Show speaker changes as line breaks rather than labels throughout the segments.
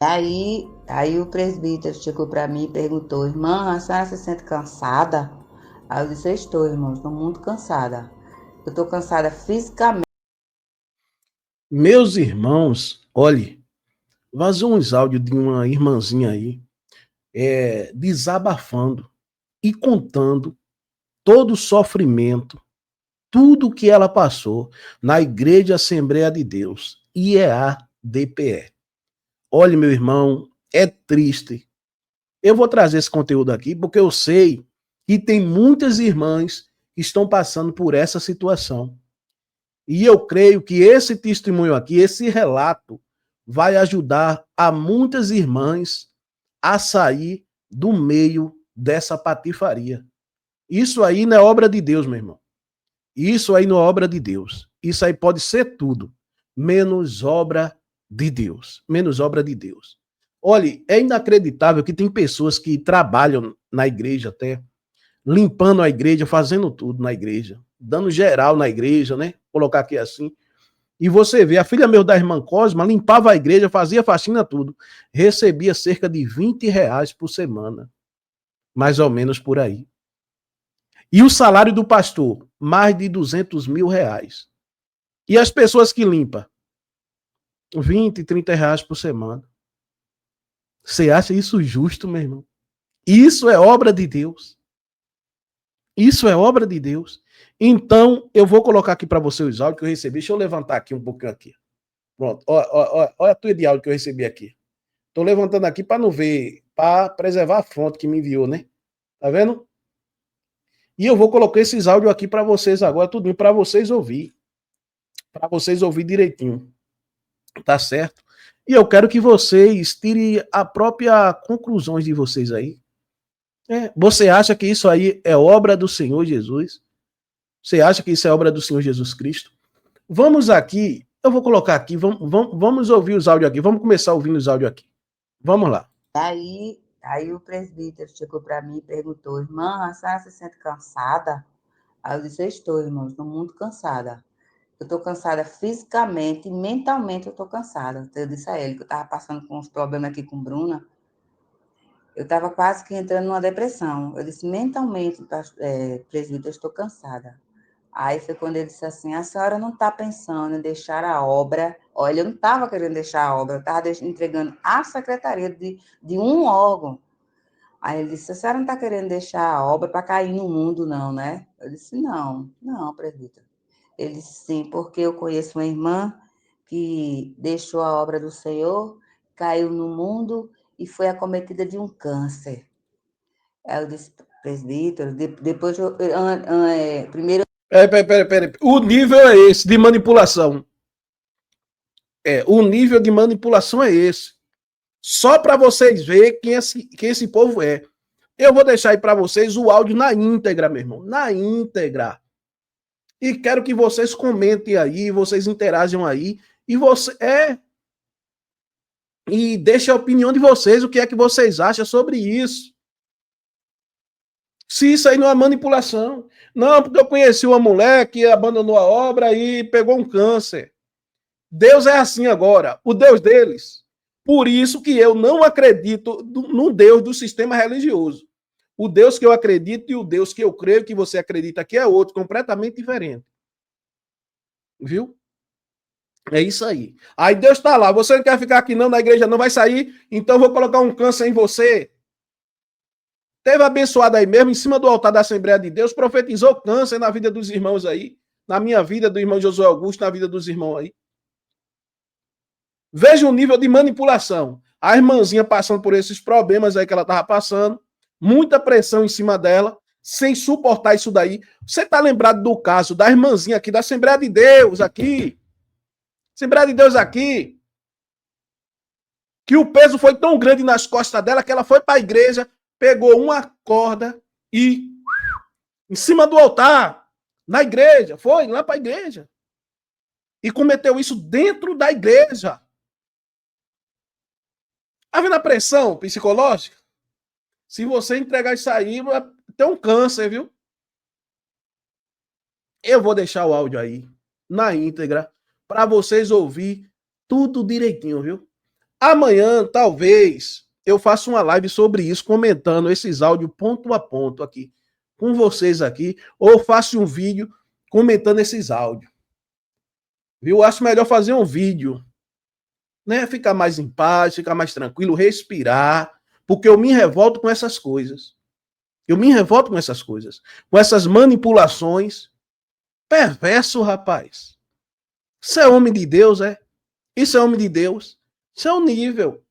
Aí o presbítero chegou para mim e perguntou: irmã, a senhora se sente cansada? Aí eu disse: eu estou, irmão, estou muito cansada. Eu estou cansada fisicamente.
Meus irmãos, olhe, vazou uns áudios de uma irmãzinha aí, desabafando e contando todo o sofrimento, tudo que ela passou na Igreja Assembleia de Deus, IEA-DPE. Olhe, meu irmão, é triste. Eu vou trazer esse conteúdo aqui porque eu sei que tem muitas irmãs que estão passando por essa situação. E eu creio que esse testemunho aqui, esse relato, vai ajudar a muitas irmãs a sair do meio dessa patifaria. Isso aí não é obra de Deus, meu irmão. Isso aí não é obra de Deus. Isso aí pode ser tudo, menos obra de Deus. Menos obra de Deus. Olhe, é inacreditável que tem pessoas que trabalham na igreja até, limpando a igreja, fazendo tudo na igreja, dando geral na igreja, né? Colocar aqui assim. E você vê, a filha meu da irmã Cosma limpava a igreja, fazia faxina, tudo. Recebia cerca de R$ 20 por semana. Mais ou menos por aí. E o salário do pastor, mais de R$ 200 mil. E as pessoas que limpam, 20, R$ 30 por semana. Você acha isso justo, meu irmão? Isso é obra de Deus. Isso é obra de Deus. Então, eu vou colocar aqui para você os áudios que eu recebi. Deixa eu levantar aqui um pouquinho aqui. Pronto. Olha a tua de áudio que eu recebi aqui. Tô levantando aqui para não ver, para preservar a fonte que me enviou, né? Tá vendo? E eu vou colocar esses áudios aqui para vocês agora, tudo para vocês ouvir direitinho, tá certo? E eu quero que vocês tirem a própria conclusões de vocês aí. Você acha que isso aí é obra do Senhor Jesus? Você acha que isso é obra do Senhor Jesus Cristo? Vamos aqui, eu vou colocar aqui, vamos ouvir os áudios aqui, vamos começar ouvindo os áudios aqui. Vamos lá.
Aí o presbítero chegou para mim e perguntou: irmã, a senhora se sente cansada? Aí eu disse: eu estou, irmão, estou muito cansada. Eu estou cansada fisicamente e mentalmente eu estou cansada. Eu disse a ele que eu estava passando com uns problemas aqui com Bruna. Eu estava quase que entrando numa depressão. Eu disse: mentalmente, presbítero, eu estou cansada. Aí foi quando ele disse assim: a senhora não está pensando em deixar a obra. Olha, eu não estava querendo deixar a obra, eu estava entregando a secretaria de um órgão. Aí ele disse: a senhora não está querendo deixar a obra para cair no mundo, não, né? Eu disse: não, não, presbítero. Ele disse: sim, porque eu conheço uma irmã que deixou a obra do Senhor, caiu no mundo e foi acometida de um câncer. Aí eu disse: presbítero, depois primeiro.
Pera. O nível é esse de manipulação. O nível de manipulação é esse. Só para vocês verem quem esse povo é. Eu vou deixar aí para vocês o áudio na íntegra, meu irmão. Na íntegra. E quero que vocês comentem aí, vocês interajam aí. E você e deixe a opinião de vocês, o que é que vocês acham sobre isso. Se isso aí não é manipulação. Não, porque eu conheci uma mulher que abandonou a obra e pegou um câncer. Deus é assim agora, o Deus deles. Por isso que eu não acredito no Deus do sistema religioso. O Deus que eu acredito e o Deus que eu creio que você acredita aqui é outro, completamente diferente. Viu? É isso aí. Aí Deus está lá. Você não quer ficar aqui não, na igreja não vai sair, então eu vou colocar um câncer em você. Teve abençoado aí mesmo, em cima do altar da Assembleia de Deus, profetizou câncer na vida dos irmãos aí, na minha vida, do irmão Josué Augusto, na vida dos irmãos aí. Veja o nível de manipulação. A irmãzinha passando por esses problemas aí que ela estava passando, muita pressão em cima dela, sem suportar isso daí. Você está lembrado do caso da irmãzinha aqui, da Assembleia de Deus aqui? Assembleia de Deus aqui, que o peso foi tão grande nas costas dela que ela foi para a igreja, pegou uma corda e em cima do altar, na igreja, foi lá para a igreja. E cometeu isso dentro da igreja. Tá vendo a pressão psicológica? Se você entregar isso aí, vai ter um câncer, viu? Eu vou deixar o áudio aí, na íntegra, para vocês ouvir tudo direitinho, viu? Amanhã, talvez, eu faça uma live sobre isso, comentando esses áudios ponto a ponto aqui, com vocês aqui, ou faça um vídeo comentando esses áudios. Viu? Acho melhor fazer um vídeo, né? Ficar mais em paz, ficar mais tranquilo, respirar, porque eu me revolto com essas coisas. Eu me revolto com essas coisas, com essas manipulações. Perverso, rapaz. Isso é homem de Deus, é? Isso é homem de Deus? Isso é um nível.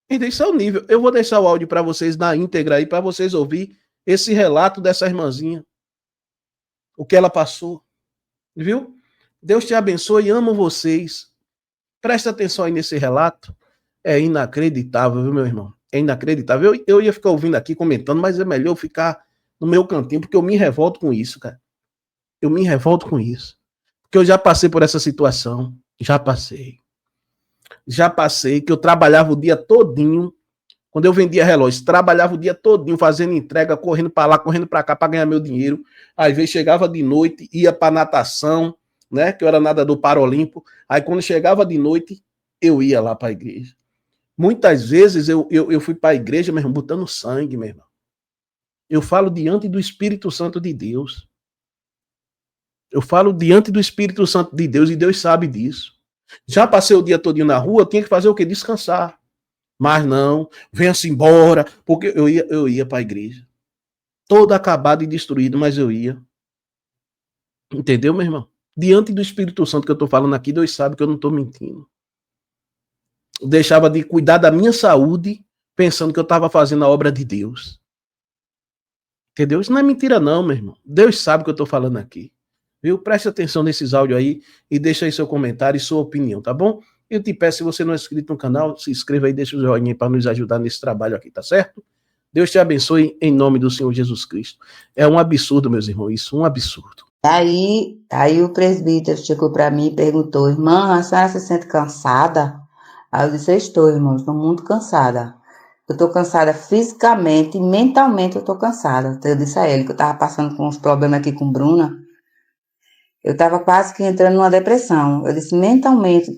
Isso é o nível. Eu vou deixar o áudio para vocês na íntegra aí, para vocês ouvir esse relato dessa irmãzinha. O que ela passou. Viu? Deus te abençoe, amo vocês. Presta atenção aí nesse relato. É inacreditável, viu, meu irmão? É inacreditável. Eu ia ficar ouvindo aqui, comentando, mas é melhor eu ficar no meu cantinho, porque eu me revolto com isso, cara. Eu me revolto com isso. Porque eu já passei por essa situação. Já passei. Já passei, que eu trabalhava o dia todinho. Quando eu vendia relógio, trabalhava o dia todinho fazendo entrega, correndo para lá, correndo para cá para ganhar meu dinheiro. Às vezes chegava de noite, ia para natação, né? Que eu era nadador paraolímpico. Aí quando chegava de noite, eu ia lá para a igreja. Muitas vezes eu fui para a igreja, meu irmão, botando sangue, meu irmão. Eu falo diante do Espírito Santo de Deus. Eu falo diante do Espírito Santo de Deus e Deus sabe disso. Já passei o dia todinho na rua, eu tinha que fazer o quê? Descansar. Mas não, venha-se embora, porque eu ia para a igreja. Todo acabado e destruído, mas eu ia. Entendeu, meu irmão? Diante do Espírito Santo que eu estou falando aqui, Deus sabe que eu não estou mentindo. Eu deixava de cuidar da minha saúde, pensando que eu estava fazendo a obra de Deus. Entendeu? Isso não é mentira não, meu irmão. Deus sabe o que eu estou falando aqui. Viu? Preste atenção nesses áudios aí e deixa aí seu comentário e sua opinião, tá bom? Eu te peço, se você não é inscrito no canal, se inscreva aí, deixa o joinha para nos ajudar nesse trabalho aqui, tá certo? Deus te abençoe em nome do Senhor Jesus Cristo. É um absurdo, meus irmãos, isso, um absurdo.
Aí o presbítero chegou para mim e perguntou: irmã, a senhora se sente cansada? Aí eu disse: eu estou, irmão, estou muito cansada. Eu estou cansada fisicamente e mentalmente eu estou cansada. Então eu disse a ele que eu estava passando com uns problemas aqui com Bruna. Eu estava quase que entrando numa depressão. Eu disse: mentalmente,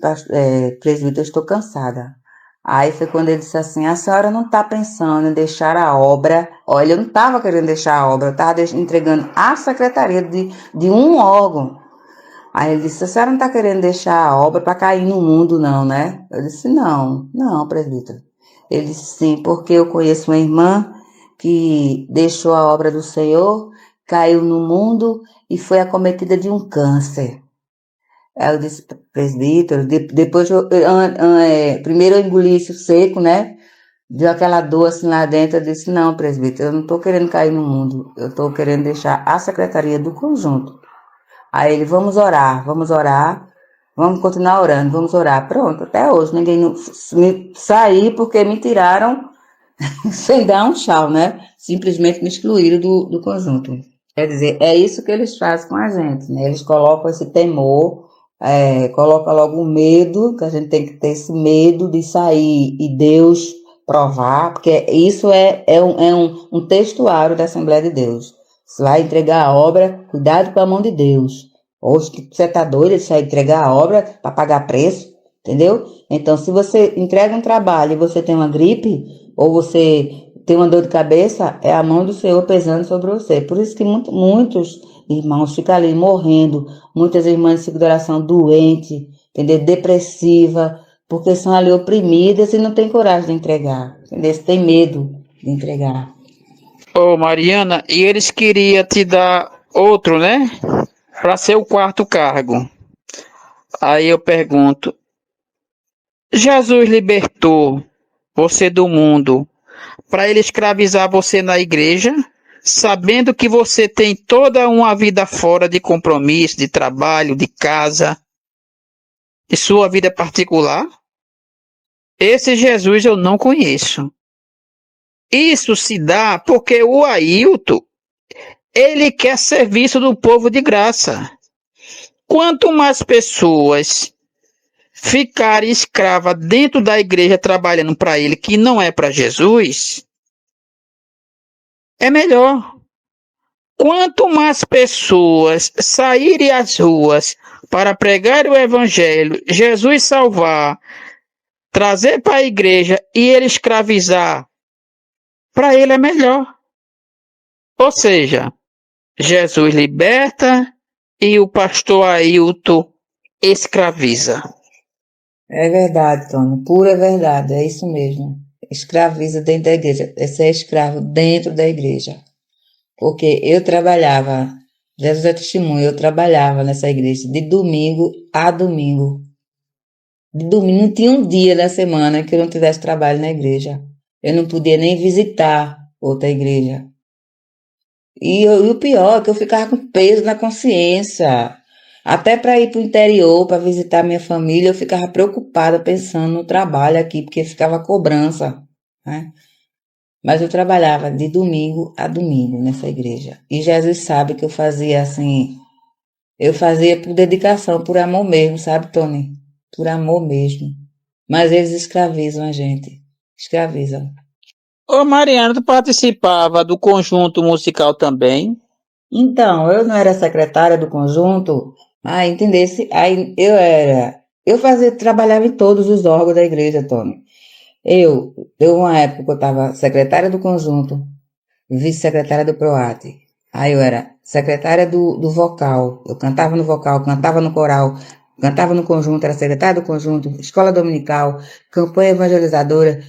presbítero, eu estou cansada. Aí foi quando ele disse assim: a senhora não está pensando em deixar a obra. Olha, eu não estava querendo deixar a obra, eu estava entregando a secretaria de um órgão. Aí ele disse: a senhora não está querendo deixar a obra para cair no mundo, não, né? Eu disse: não, presbítero. Ele disse: sim, porque eu conheço uma irmã que deixou a obra do Senhor, caiu no mundo e foi acometida de um câncer. Aí eu disse: presbítero, depois primeiro eu engoli isso seco, né? Deu aquela dor assim lá dentro. Eu disse: não, presbítero, eu não estou querendo cair no mundo, eu estou querendo deixar a secretaria do conjunto. Aí ele: vamos orar, vamos continuar orando, vamos orar. Pronto, até hoje ninguém me saí porque me tiraram sem dar um tchau, né? Simplesmente me excluíram do conjunto. Quer dizer, é isso que eles fazem com a gente, né? Eles colocam esse temor, colocam logo o medo, que a gente tem que ter esse medo de sair e Deus provar, porque isso é um textuário da Assembleia de Deus. Você vai entregar a obra, cuidado com a mão de Deus. Ou você está doido, você vai entregar a obra para pagar preço, entendeu? Então, se você entrega um trabalho e você tem uma gripe, ou você tem uma dor de cabeça, é a mão do Senhor pesando sobre você. Por isso que muitos irmãos ficam ali morrendo, muitas irmãs de oração doentes, entendeu? Depressiva, porque são ali oprimidas e não tem coragem de entregar, entendeu? Tem medo de entregar.
Ô, Mariana, e eles queriam te dar outro, né? Para ser o quarto cargo. Aí eu pergunto: Jesus libertou você do mundo para ele escravizar você na igreja, sabendo que você tem toda uma vida fora de compromisso, de trabalho, de casa, de sua vida particular? Esse Jesus eu não conheço. Isso se dá porque o Ailton, ele quer serviço do povo de graça. Quanto mais pessoas ficarem escravas dentro da igreja trabalhando para ele, que não é para Jesus, é melhor. Quanto mais pessoas saírem às ruas para pregar o evangelho, Jesus salvar trazer para a igreja e ele escravizar, para ele é melhor. Ou seja, Jesus liberta e o pastor Ailton escraviza.
É verdade, Tony, pura verdade, é isso mesmo. Escraviza dentro da igreja, esse é escravo dentro da igreja. Porque eu trabalhava, Jesus é testemunho, eu trabalhava nessa igreja de domingo a domingo. De domingo, não tinha um dia da semana que eu não tivesse trabalho na igreja. Eu não podia nem visitar outra igreja. E o pior é que eu ficava com peso na consciência. Até para ir para o interior, para visitar minha família, eu ficava preocupada pensando no trabalho aqui, porque ficava cobrança, né? Mas eu trabalhava de domingo a domingo nessa igreja. E Jesus sabe que eu fazia assim, eu fazia por dedicação, por amor mesmo, sabe, Tony? Por amor mesmo. Mas eles escravizam a gente. Escravizam.
Ô Mariana, tu participava do conjunto musical também?
Então, eu não era secretária do conjunto. Ah, entendesse? Aí eu trabalhava em todos os órgãos da igreja, Tony. Deu uma época que eu estava secretária do conjunto, vice-secretária do PROAT. Aí eu era secretária do vocal. Eu cantava no vocal, cantava no coral, cantava no conjunto, era secretária do conjunto, escola dominical, campanha evangelizadora,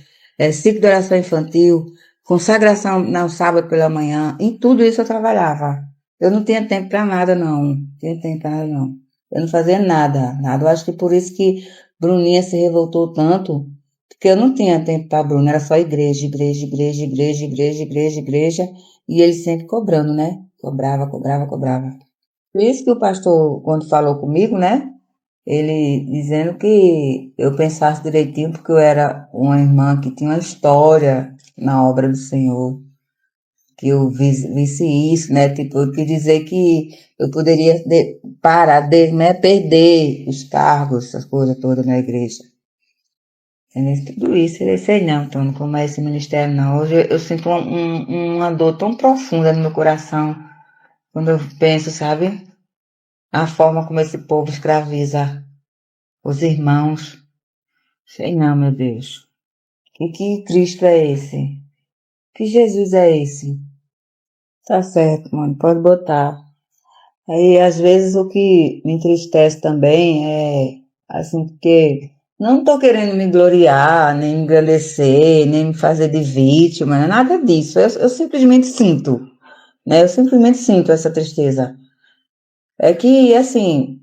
ciclo de oração infantil, consagração no sábado pela manhã. Em tudo isso eu trabalhava. Eu não tinha tempo para nada, não. Não tinha tempo para nada, não. Eu não fazia nada, nada. Eu acho que por isso que Bruninha se revoltou tanto, porque eu não tinha tempo para Bruna, era só igreja, igreja, igreja, igreja, igreja, igreja, igreja, e ele sempre cobrando, né? Cobrava, cobrava, cobrava. Por isso que o pastor, quando falou comigo, né? Ele dizendo que eu pensasse direitinho, porque eu era uma irmã que tinha uma história na obra do Senhor, que eu visse isso, né? Tipo, eu quis dizer que eu poderia parar, né? Perder os cargos, essas coisas todas na igreja. Tudo isso, eu sei não, Tony, como é esse ministério não. Hoje eu sinto uma dor tão profunda no meu coração quando eu penso, sabe? A forma como esse povo escraviza os irmãos. Sei não, meu Deus. Que Cristo é esse? Que Jesus é esse? Tá certo, mano, pode botar. Aí, às vezes, o que me entristece também é, assim, porque não tô querendo me gloriar, nem me engrandecer, nem me fazer de vítima, né? Nada disso. Eu simplesmente sinto, né? Eu simplesmente sinto essa tristeza. É que, assim,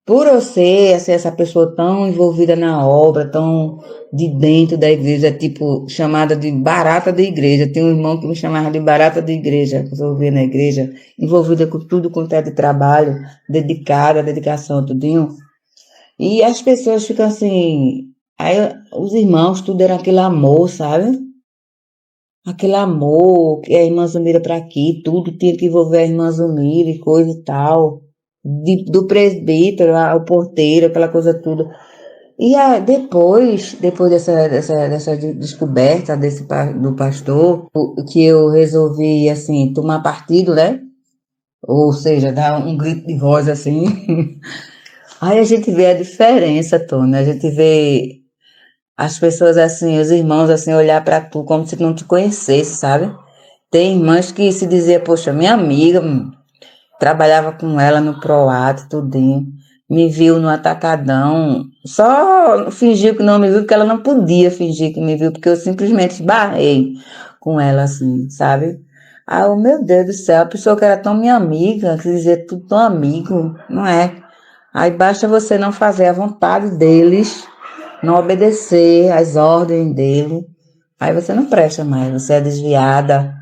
por eu ser, assim, essa pessoa tão envolvida na obra, tão de dentro da igreja, tipo, chamada de barata da igreja. Tem um irmão que me chamava de barata da igreja, que eu ouvia na igreja, envolvida com tudo quanto é de trabalho, dedicada, dedicação, tudinho. E as pessoas ficam assim, aí os irmãos, tudo era aquele amor, sabe? Aquele amor, que a irmã Zumira para aqui, tudo tinha que envolver a irmã Zumira e coisa e tal. Do presbítero ao porteiro, aquela coisa tudo. E depois dessa descoberta do pastor, que eu resolvi, assim, tomar partido, né? Ou seja, dar um grito de voz, assim. Aí a gente vê a diferença, Tony. A gente vê as pessoas, assim, os irmãos, assim, olhar para tu como se não te conhecesse, sabe? Tem irmãs que se dizia, poxa, minha amiga, trabalhava com ela no PROAT, tudinho. Me viu no atacadão. Só fingiu que não me viu, porque ela não podia fingir que me viu, porque eu simplesmente esbarrei com ela, assim, sabe? Ah, oh, meu Deus do céu, a pessoa que era tão minha amiga, que dizia tudo tão amigo, não é? Aí basta você não fazer a vontade deles, não obedecer às ordens dele. Aí você não presta mais, você é desviada,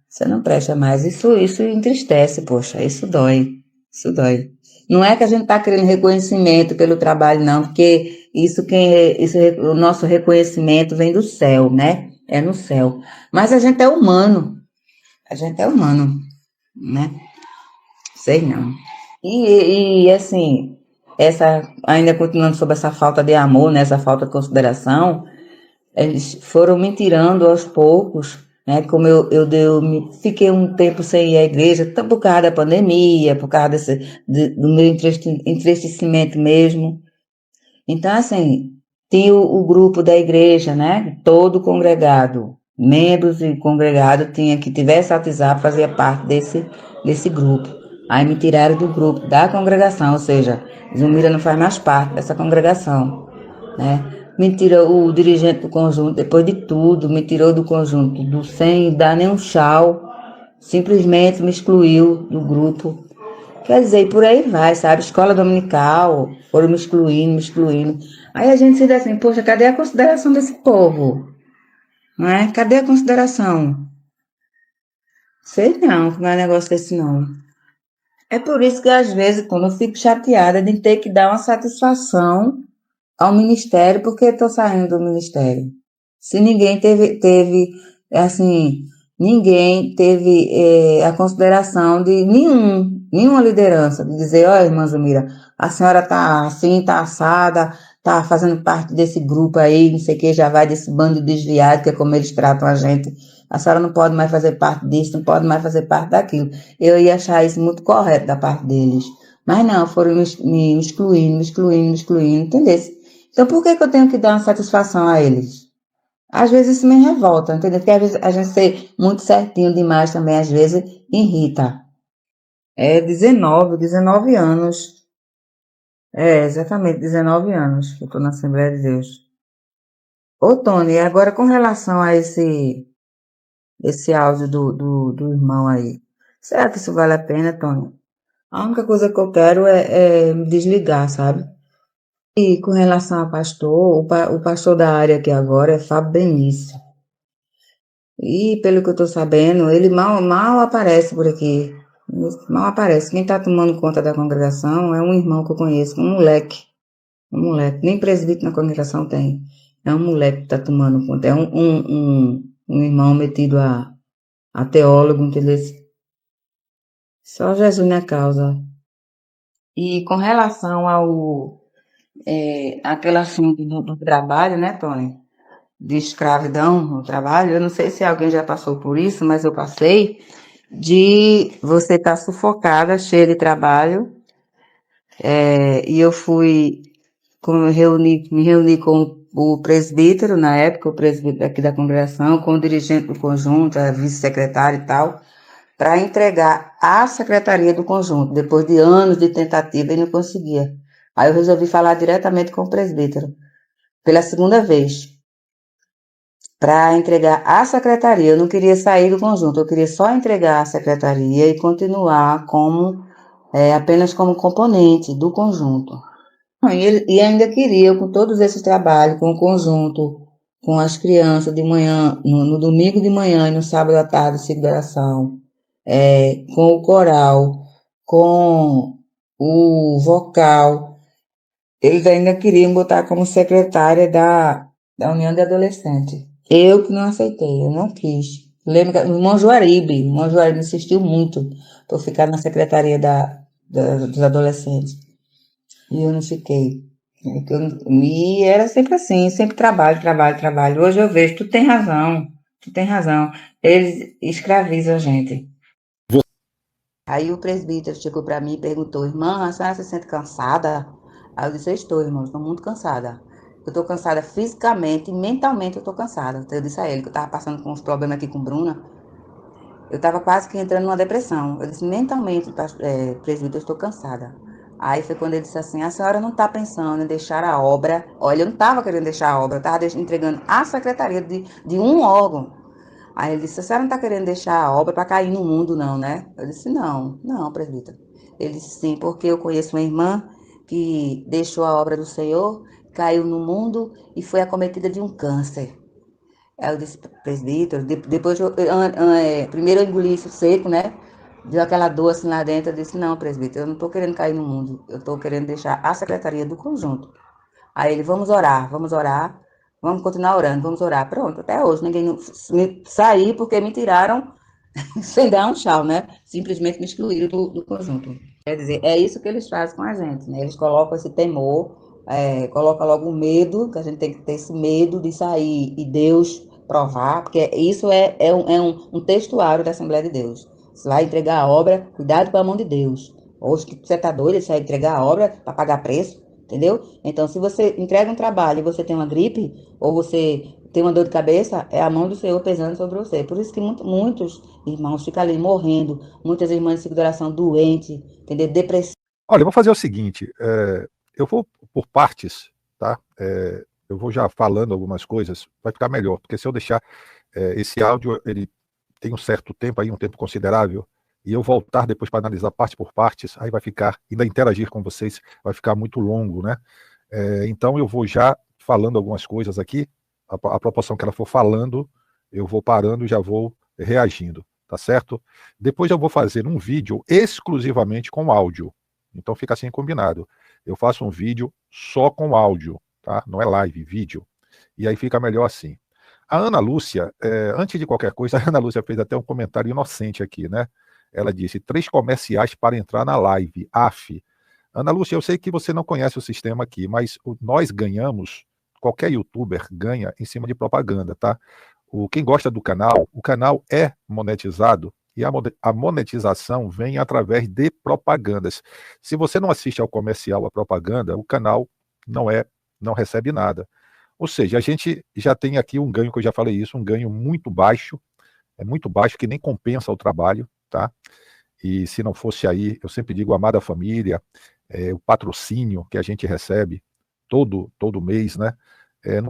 você não presta mais. Isso entristece, poxa, isso dói. Isso dói. Não é que a gente está querendo reconhecimento pelo trabalho, não, porque o nosso reconhecimento vem do céu, né? É no céu. Mas a gente é humano. A gente é humano, né? Sei não. E assim, ainda continuando sobre essa falta de amor, né? Essa falta de consideração, eles foram me tirando aos poucos, né? Como fiquei um tempo sem ir à igreja, por causa da pandemia, por causa do meu entristecimento mesmo. Então, assim, tinha o grupo da igreja, né? Todo congregado, membros e congregado tinha que tivesse WhatsApp fazia parte desse grupo. Aí me tiraram do grupo da congregação, ou seja, Zumira não faz mais parte dessa congregação, né? Me tirou o dirigente do conjunto, depois de tudo, me tirou do conjunto, sem dar nenhum tchau, simplesmente me excluiu do grupo. Quer dizer, e por aí vai, sabe? Escola dominical, foram me excluindo, me excluindo. Aí a gente se diz assim, poxa, cadê a consideração desse povo? Não é? Cadê a consideração? Sei não é negócio desse não. É por isso que às vezes, quando eu fico chateada de ter que dar uma satisfação ao ministério, porque estou saindo do ministério. Se ninguém teve assim, ninguém teve a consideração de nenhuma liderança, de dizer, ó, irmã Zumira, a senhora tá assim, tá assada, tá fazendo parte desse grupo aí, não sei o que, já vai desse bando de desviado, que é como eles tratam a gente. A senhora não pode mais fazer parte disso, não pode mais fazer parte daquilo. Eu ia achar isso muito correto da parte deles. Mas não, foram me excluindo, me excluindo, me excluindo, entendeu? Então, por que eu tenho que dar uma satisfação a eles? Às vezes isso me revolta, entendeu? Porque às vezes a gente ser muito certinho demais também, às vezes, irrita. É 19 anos. É, exatamente, 19 anos que eu estou na Assembleia de Deus. Ô, Tony, agora com relação a esse áudio do irmão aí, será que isso vale a pena, Tony? A única coisa que eu quero é me desligar, sabe? E com relação a pastor, o pastor da área aqui agora é Fábio Benício. E pelo que eu tô sabendo, ele mal aparece por aqui. Mal aparece. Quem tá tomando conta da congregação é um irmão que eu conheço, um moleque. Um moleque. Nem presbítero na congregação tem. É um moleque que tá tomando conta. É um irmão metido a teólogo, entendeu? Só Jesus na causa. E com relação aquele assunto do trabalho, né, Tony? De escravidão no trabalho, eu não sei se alguém já passou por isso, mas eu passei, de você estar sufocada, cheia de trabalho, e eu me reuni com o presbítero, na época, o presbítero aqui da congregação, com o dirigente do conjunto, a vice-secretária e tal, para entregar à secretaria do conjunto, depois de anos de tentativa e não conseguia. Aí eu resolvi falar diretamente com o presbítero, pela segunda vez, para entregar à secretaria. Eu não queria sair do conjunto, eu queria só entregar à secretaria e continuar apenas como componente do conjunto. E ainda queria, com todos esses trabalhos, com o conjunto, com as crianças de manhã, no domingo de manhã e no sábado à tarde, ciclo de oração, com o coral, com o vocal, eles ainda queriam botar como secretária da União de Adolescentes. Eu que não aceitei, eu não quis. Lembro que o irmão Juaribe insistiu muito para eu ficar na secretaria dos adolescentes. E eu não fiquei. E era sempre assim, sempre trabalho, trabalho, trabalho. Hoje eu vejo, tu tem razão, tu tem razão. Eles escravizam a gente. Aí o presbítero chegou para mim e perguntou, irmã, a senhora se sente cansada? Aí eu disse, eu estou, irmão, estou muito cansada. Eu estou cansada fisicamente e mentalmente eu estou cansada. Então eu disse a ele que eu estava passando com uns problemas aqui com Bruna. Eu estava quase que entrando numa depressão. Eu disse, mentalmente, presbítero, eu estou cansada. Aí foi quando ele disse assim, a senhora não está pensando em deixar a obra. Olha, eu não estava querendo deixar a obra, eu estava entregando à secretaria de um órgão. Aí ele disse, a senhora não está querendo deixar a obra para cair no mundo, não, né? Eu disse, não, presbítero. Ele disse, sim, porque eu conheço uma irmã que deixou a obra do Senhor, caiu no mundo e foi acometida de um câncer. Aí eu disse, presbítero, depois primeiro eu engoli isso seco, né? Deu aquela dor assim lá dentro, eu disse, não, presbítero, eu não estou querendo cair no mundo, eu estou querendo deixar a secretaria do conjunto. Aí ele, vamos orar, vamos continuar orando, vamos orar. Pronto, até hoje ninguém me saí porque me tiraram sem dar um tchau, né? Simplesmente me excluíram do conjunto. Quer dizer, é isso que eles fazem com a gente, né? Eles colocam esse temor, colocam logo o medo, que a gente tem que ter esse medo de sair e Deus provar, porque isso é um textuário da Assembleia de Deus. Você vai entregar a obra, cuidado com a mão de Deus. Hoje que você está doido, você vai entregar a obra para pagar preço. entendeu? Então, se você entrega um trabalho e você tem uma gripe, ou você tem uma dor de cabeça, é a mão do Senhor pesando sobre você. Por isso que muitos irmãos ficam ali morrendo, muitas irmãs de ciclo de oração doentes, entendeu? Depressão.
Olha, eu vou fazer o seguinte, eu vou por partes, tá? Eu vou já falando algumas coisas, vai ficar melhor, porque se eu deixar esse áudio, ele tem um certo tempo aí, um tempo considerável, e eu voltar depois para analisar parte por partes, aí vai ficar, ainda interagir com vocês, vai ficar muito longo, né? Então eu vou já falando algumas coisas aqui, a proporção que ela for falando, eu vou parando e já vou reagindo, tá certo? Depois eu vou fazer um vídeo exclusivamente com áudio, então fica assim combinado. Eu faço um vídeo só com áudio, tá? Não é live, vídeo. E aí fica melhor assim. A Ana Lúcia, antes de qualquer coisa, a Ana Lúcia fez até um comentário inocente aqui, né? Ela disse, 3 comerciais para entrar na live. Af. Ana Lúcia, eu sei que você não conhece o sistema aqui, mas nós ganhamos, qualquer youtuber ganha em cima de propaganda, tá? Quem gosta do canal, o canal é monetizado e a monetização vem através de propagandas. Se você não assiste ao comercial, à propaganda, o canal não recebe nada. Ou seja, a gente já tem aqui um ganho, que eu já falei isso, um ganho muito baixo, muito baixo, que nem compensa o trabalho, tá? E se não fosse aí, eu sempre digo, amada família, o patrocínio que a gente recebe todo mês, né?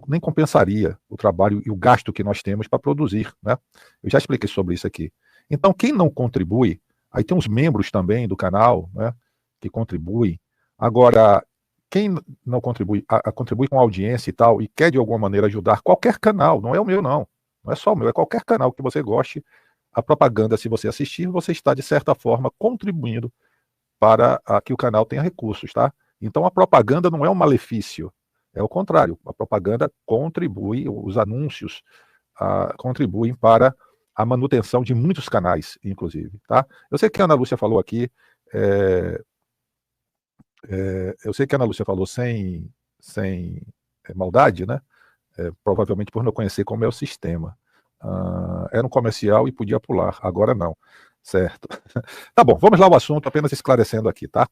Nem compensaria o trabalho e o gasto que nós temos para produzir, né? Eu já expliquei sobre isso aqui. Então, quem não contribui, aí tem os membros também do canal, né, que contribuem. Agora, quem não contribui, contribui com audiência e tal, e quer de alguma maneira ajudar qualquer canal, não é o meu não é só o meu, é qualquer canal que você goste, a propaganda, se você assistir, você está de certa forma contribuindo para que o canal tenha recursos, tá? Então a propaganda não é um malefício, é o contrário, a propaganda contribui, os anúncios contribuem para a manutenção de muitos canais, inclusive, tá? Eu sei que a Ana Lúcia falou aqui, eu sei que a Ana Lúcia falou sem maldade, né? Provavelmente por não conhecer como é o sistema. Era um comercial e podia pular, agora não. Certo. Tá bom, vamos lá ao assunto, apenas esclarecendo aqui, tá?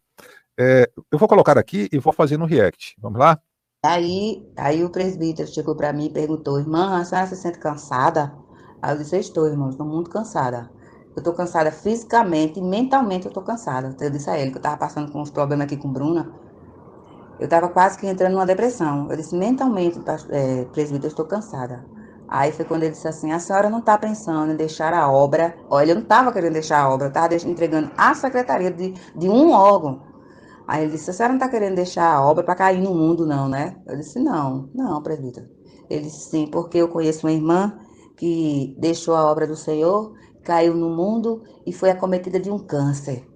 Eu vou colocar aqui e vou fazer no react. Vamos lá?
Aí o presbítero chegou para mim e perguntou, irmã, a senhora se sente cansada? Aí eu disse, estou, irmãos, estou muito cansada. Eu estou cansada fisicamente e mentalmente eu estou cansada. Eu disse a ele que eu estava passando com uns problemas aqui com Bruna. Eu estava quase que entrando numa depressão. Eu disse, mentalmente, presbítero, eu estou cansada. Aí foi quando ele disse assim, a senhora não está pensando em deixar a obra. Olha, eu não estava querendo deixar a obra, eu estava entregando a secretaria de um órgão. Aí ele disse, a senhora não está querendo deixar a obra para cair no mundo, não, né? Eu disse, não, presbítero. Ele disse, sim, porque eu conheço uma irmã que deixou a obra do Senhor, caiu no mundo e foi acometida de um câncer.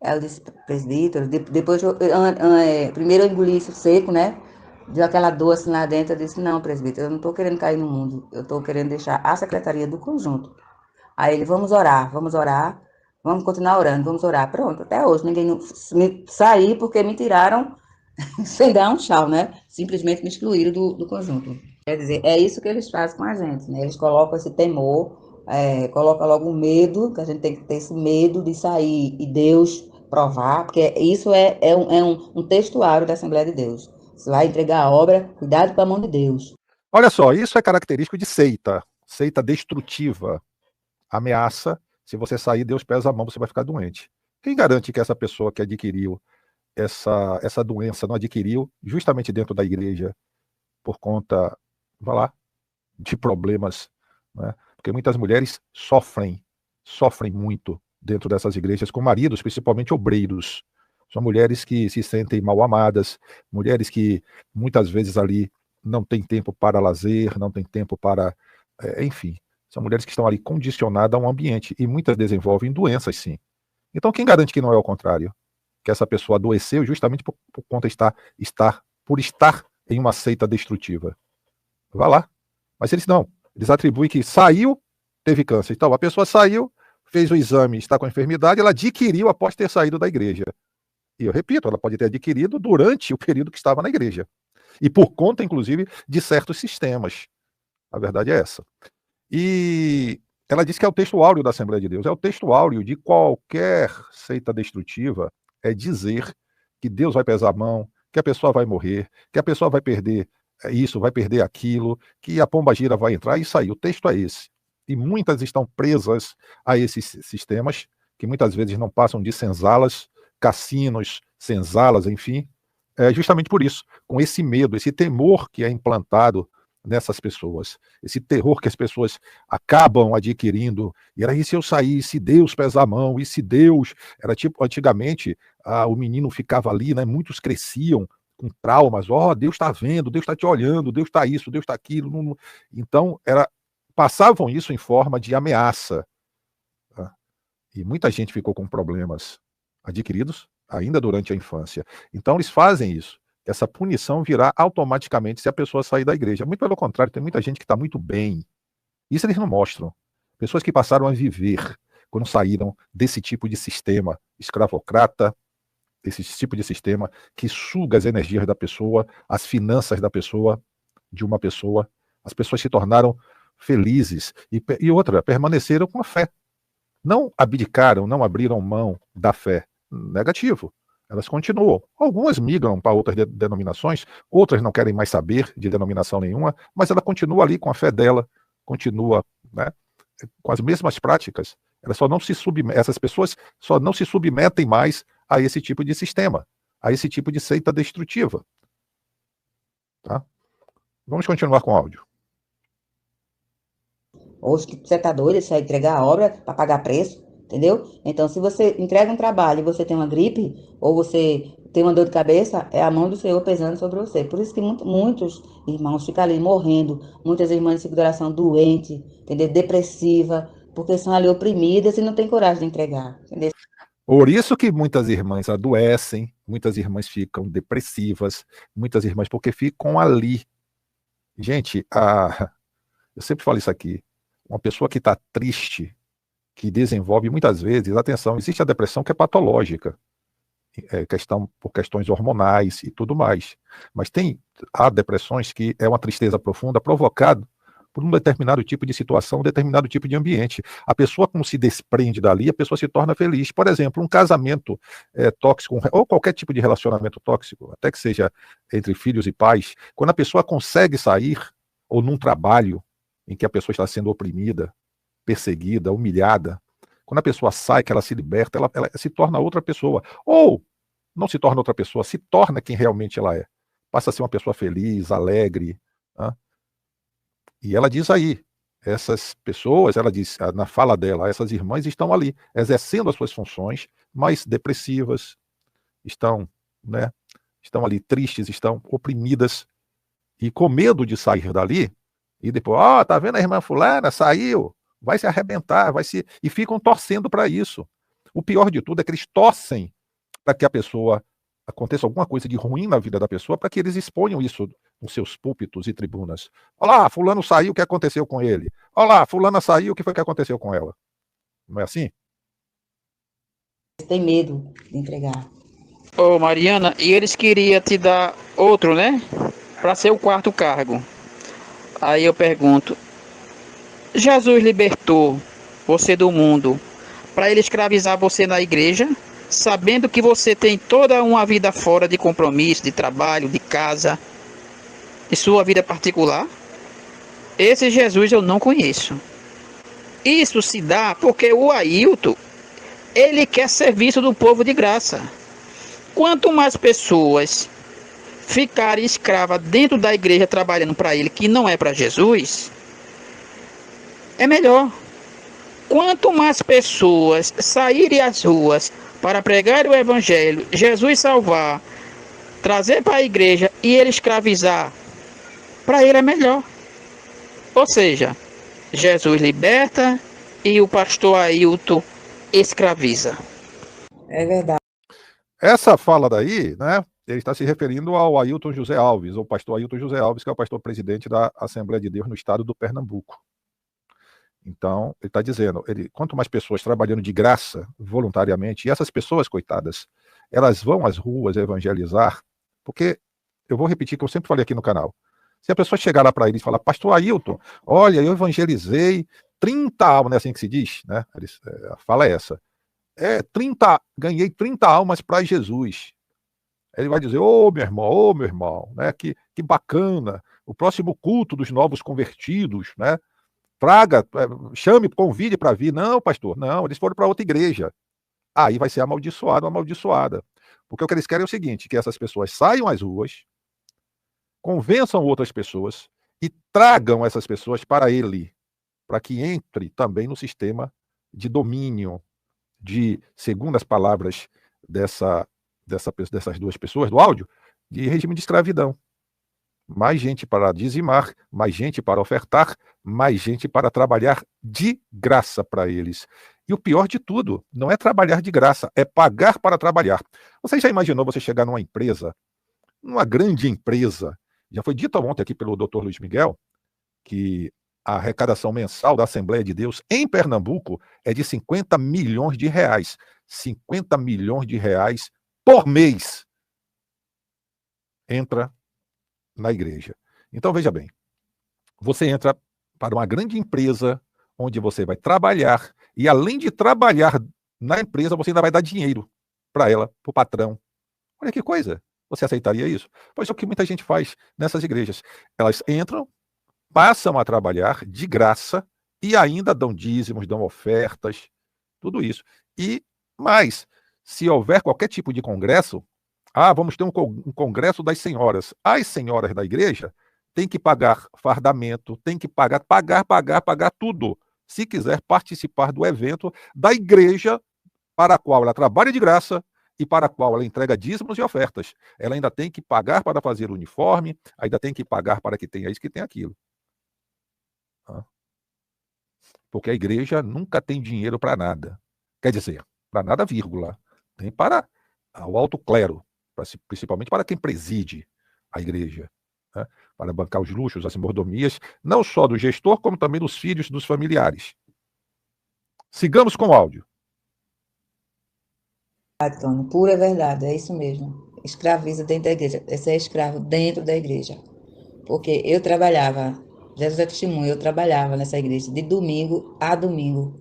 Ela disse, presbítero, depois primeiro eu engoli isso seco, né? Deu aquela dor assim lá dentro, eu disse, não, presbítero, eu não estou querendo cair no mundo, eu estou querendo deixar a secretaria do conjunto. Aí ele, vamos orar, vamos continuar orando, vamos orar. Pronto, até hoje ninguém me saí porque me tiraram sem dar um tchau, né? Simplesmente me excluíram do conjunto. Quer dizer, é isso que eles fazem com a gente, né? Eles colocam esse temor, colocam logo o medo, que a gente tem que ter esse medo de sair e Deus provar, porque isso é um textuário da Assembleia de Deus. Você vai entregar a obra, cuidado com a mão de Deus.
Olha só, isso é característico de seita destrutiva, ameaça, se você sair, Deus pesa a mão, você vai ficar doente. Quem garante que essa pessoa que adquiriu essa doença não adquiriu justamente dentro da igreja por conta, vai lá, de problemas, né? Porque muitas mulheres sofrem muito dentro dessas igrejas com maridos, principalmente obreiros. São mulheres que se sentem mal amadas, mulheres que muitas vezes ali não têm tempo para lazer, não têm tempo para, enfim, são mulheres que estão ali condicionadas a um ambiente e muitas desenvolvem doenças, sim. Então quem garante que não é o contrário? Que essa pessoa adoeceu justamente por conta por estar em uma seita destrutiva. Vá lá. Mas eles atribuem que saiu, teve câncer. Então, a pessoa saiu, fez o exame, está com a enfermidade, ela adquiriu após ter saído da igreja. E eu repito, ela pode ter adquirido durante o período que estava na igreja. E por conta, inclusive, de certos sistemas. A verdade é essa. E ela diz que é o texto áureo da Assembleia de Deus. É o texto áureo de qualquer seita destrutiva, é dizer que Deus vai pesar a mão, que a pessoa vai morrer, que a pessoa vai perder isso, vai perder aquilo, que a pombagira vai entrar. Isso aí, o texto é esse. E muitas estão presas a esses sistemas, que muitas vezes não passam de senzalas, cassinos, senzalas, enfim. É justamente por isso, com esse medo, esse temor que é implantado nessas pessoas, esse terror que as pessoas acabam adquirindo. E era, e se eu sair, se Deus pesar a mão, e se Deus... Era tipo, antigamente, o menino ficava ali, né? Muitos cresciam com traumas. Ó, Deus está vendo, Deus está te olhando, Deus está isso, Deus está aquilo. Então, passavam isso em forma de ameaça. Tá? E muita gente ficou com problemas adquiridos ainda durante a infância. Então, eles fazem isso. Essa punição virá automaticamente se a pessoa sair da igreja. Muito pelo contrário, tem muita gente que está muito bem. Isso eles não mostram. Pessoas que passaram a viver quando saíram desse tipo de sistema escravocrata, desse tipo de sistema que suga as energias da pessoa, as finanças da pessoa, de uma pessoa. As pessoas se tornaram felizes. E outra, permaneceram com a fé. Não abdicaram, não abriram mão da fé. Negativo. Elas continuam. Algumas migram para outras denominações, outras não querem mais saber de denominação nenhuma, mas ela continua ali com a fé dela, continua, né, com as mesmas práticas. Essas pessoas só não se submetem mais a esse tipo de sistema, a esse tipo de seita destrutiva. Tá? Vamos continuar com o áudio.
Hoje que você tá doido, você vai entregar a obra para pagar preço, entendeu? Então, se você entrega um trabalho e você tem uma gripe, ou você tem uma dor de cabeça, é a mão do Senhor pesando sobre você. Por isso que muitos irmãos ficam ali morrendo, muitas irmãs de coração doente, entendeu? Depressiva, porque são ali oprimidas e não tem coragem de entregar, entendeu?
Por isso que muitas irmãs adoecem, muitas irmãs ficam depressivas, muitas irmãs porque ficam ali. Gente, eu sempre falo isso aqui, uma pessoa que está triste, que desenvolve muitas vezes, atenção, existe a depressão que é patológica, por questões hormonais e tudo mais, mas há depressões que é uma tristeza profunda provocada por um determinado tipo de situação, um determinado tipo de ambiente. A pessoa, como se desprende dali, a pessoa se torna feliz. Por exemplo, um casamento tóxico, ou qualquer tipo de relacionamento tóxico, até que seja entre filhos e pais, quando a pessoa consegue sair, ou num trabalho em que a pessoa está sendo oprimida, perseguida, humilhada, quando a pessoa sai, que ela se liberta, ela se torna outra pessoa. Ou não se torna outra pessoa, se torna quem realmente ela é. Passa a ser uma pessoa feliz, alegre. Né? E ela diz aí, essas pessoas, ela diz na fala dela, essas irmãs estão ali, exercendo as suas funções, mas depressivas, estão ali tristes, estão oprimidas, e com medo de sair dali, e depois, tá vendo a irmã fulana, saiu, vai se arrebentar, e ficam torcendo para isso. O pior de tudo é que eles torcem para que a pessoa aconteça alguma coisa de ruim na vida da pessoa, para que eles exponham isso nos seus púlpitos e tribunas. Olha lá, fulano saiu, o que aconteceu com ele? Olha lá, fulana saiu, o que foi que aconteceu com ela? Não é assim?
Tem medo de entregar.
Ô, Mariana, e eles queriam te dar outro, né? Para ser o quarto cargo. Aí eu pergunto, Jesus libertou você do mundo para ele escravizar você na igreja, sabendo que você tem toda uma vida fora de compromisso, de trabalho, de casa, de sua vida particular? Esse Jesus eu não conheço. Isso se dá porque o Ailton, ele quer serviço do povo de graça. Quanto mais pessoas ficarem escravas dentro da igreja trabalhando para ele, que não é para Jesus, é melhor. Quanto mais pessoas saírem às ruas para pregar o evangelho, Jesus salvar, trazer para a igreja e ele escravizar, para ele é melhor. Ou seja, Jesus liberta e o pastor Ailton escraviza.
É verdade.
Essa fala daí, né, ele está se referindo ao Ailton José Alves, ou pastor Ailton José Alves, que é o pastor presidente da Assembleia de Deus no estado do Pernambuco. Então, ele está dizendo, quanto mais pessoas trabalhando de graça, voluntariamente, e essas pessoas, coitadas, elas vão às ruas evangelizar, porque, eu vou repetir o que eu sempre falei aqui no canal, se a pessoa chegar lá para ele e falar, pastor Ailton, olha, eu evangelizei 30 almas, não é assim que se diz, né? A fala é essa. Ganhei 30 almas para Jesus. Ele vai dizer, ô meu irmão, né? Que bacana, o próximo culto dos novos convertidos, né? Traga, chame, convide para vir. Não, pastor, não, eles foram para outra igreja. Aí vai ser amaldiçoado ou amaldiçoada. Porque o que eles querem é o seguinte, que essas pessoas saiam às ruas, convençam outras pessoas e tragam essas pessoas para ele, para que entre também no sistema de domínio, segundo as palavras dessas duas pessoas do áudio, de regime de escravidão. Mais gente para dizimar, mais gente para ofertar, mais gente para trabalhar de graça para eles. E o pior de tudo, não é trabalhar de graça, é pagar para trabalhar. Você já imaginou você chegar numa empresa, numa grande empresa, já foi dito ontem aqui pelo Dr. Luiz Miguel, que a arrecadação mensal da Assembleia de Deus em Pernambuco é de 50 milhões de reais. 50 milhões de reais por mês entra na igreja. Então, veja bem, você entra para uma grande empresa onde você vai trabalhar e, além de trabalhar na empresa, você ainda vai dar dinheiro para ela, para o patrão. Olha que coisa. Você aceitaria isso? Pois é o que muita gente faz nessas igrejas. Elas entram, passam a trabalhar de graça e ainda dão dízimos, dão ofertas, tudo isso. E mais, se houver qualquer tipo de congresso, vamos ter um congresso das senhoras. As senhoras da igreja têm que pagar fardamento, têm que pagar tudo, se quiser participar do evento da igreja para a qual ela trabalha de graça e para a qual ela entrega dízimos e ofertas. Ela ainda tem que pagar para fazer o uniforme, ainda tem que pagar para que tenha isso, que tenha aquilo. Porque a igreja nunca tem dinheiro para nada. Quer dizer, para nada, vírgula. Tem para o alto clero, principalmente para quem preside a igreja, né? Para bancar os luxos, as mordomias, não só do gestor, como também dos filhos, dos familiares. Sigamos com o áudio.
Antônio, pura verdade, é isso mesmo. Escraviza dentro da igreja. Esse é escravo dentro da igreja. Porque eu trabalhava, Jesus é testemunho, eu trabalhava nessa igreja de domingo a domingo.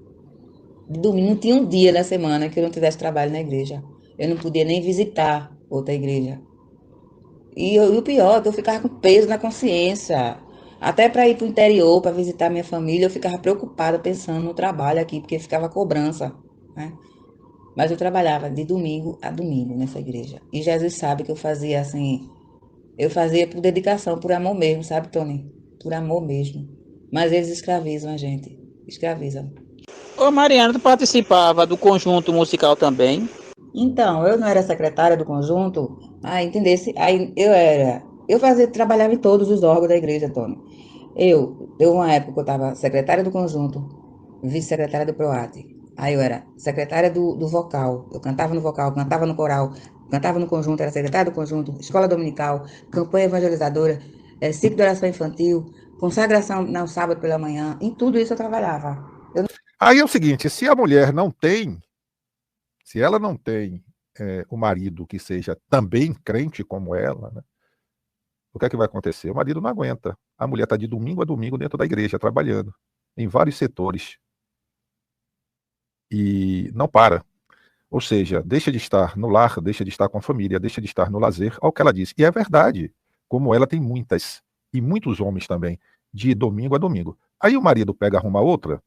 De domingo não tinha um dia na semana que eu não tivesse trabalho na igreja. Eu não podia nem visitar outra igreja. E o pior, eu ficava com peso na consciência. Até para ir para o interior, para visitar minha família, eu ficava preocupada pensando no trabalho aqui, porque ficava cobrança, né? Mas eu trabalhava de domingo a domingo nessa igreja. E Jesus sabe que eu fazia assim, eu fazia por dedicação, por amor mesmo, sabe, Tony? Por amor mesmo. Mas eles escravizam a gente. Escravizam.
Ô Mariana, tu participava do conjunto musical também?
Então, eu não era secretária do conjunto, entendesse? Aí eu trabalhava em todos os órgãos da igreja, Tony. Deu uma época que eu estava secretária do conjunto, vice-secretária do PROAT. Aí eu era secretária do vocal, eu cantava no vocal, cantava no coral, cantava no conjunto, era secretária do conjunto, escola dominical, campanha evangelizadora, ciclo de oração infantil, consagração no sábado pela manhã, em tudo isso eu trabalhava.
Aí é o seguinte, se ela não tem o marido que seja também crente como ela, né, o que é que vai acontecer? O marido não aguenta. A mulher está de domingo a domingo dentro da igreja, trabalhando, em vários setores. E não para. Ou seja, deixa de estar no lar, deixa de estar com a família, deixa de estar no lazer, ao que ela disse. E é verdade, como ela tem muitas, e muitos homens também, de domingo a domingo. Aí o marido pega, arruma outra,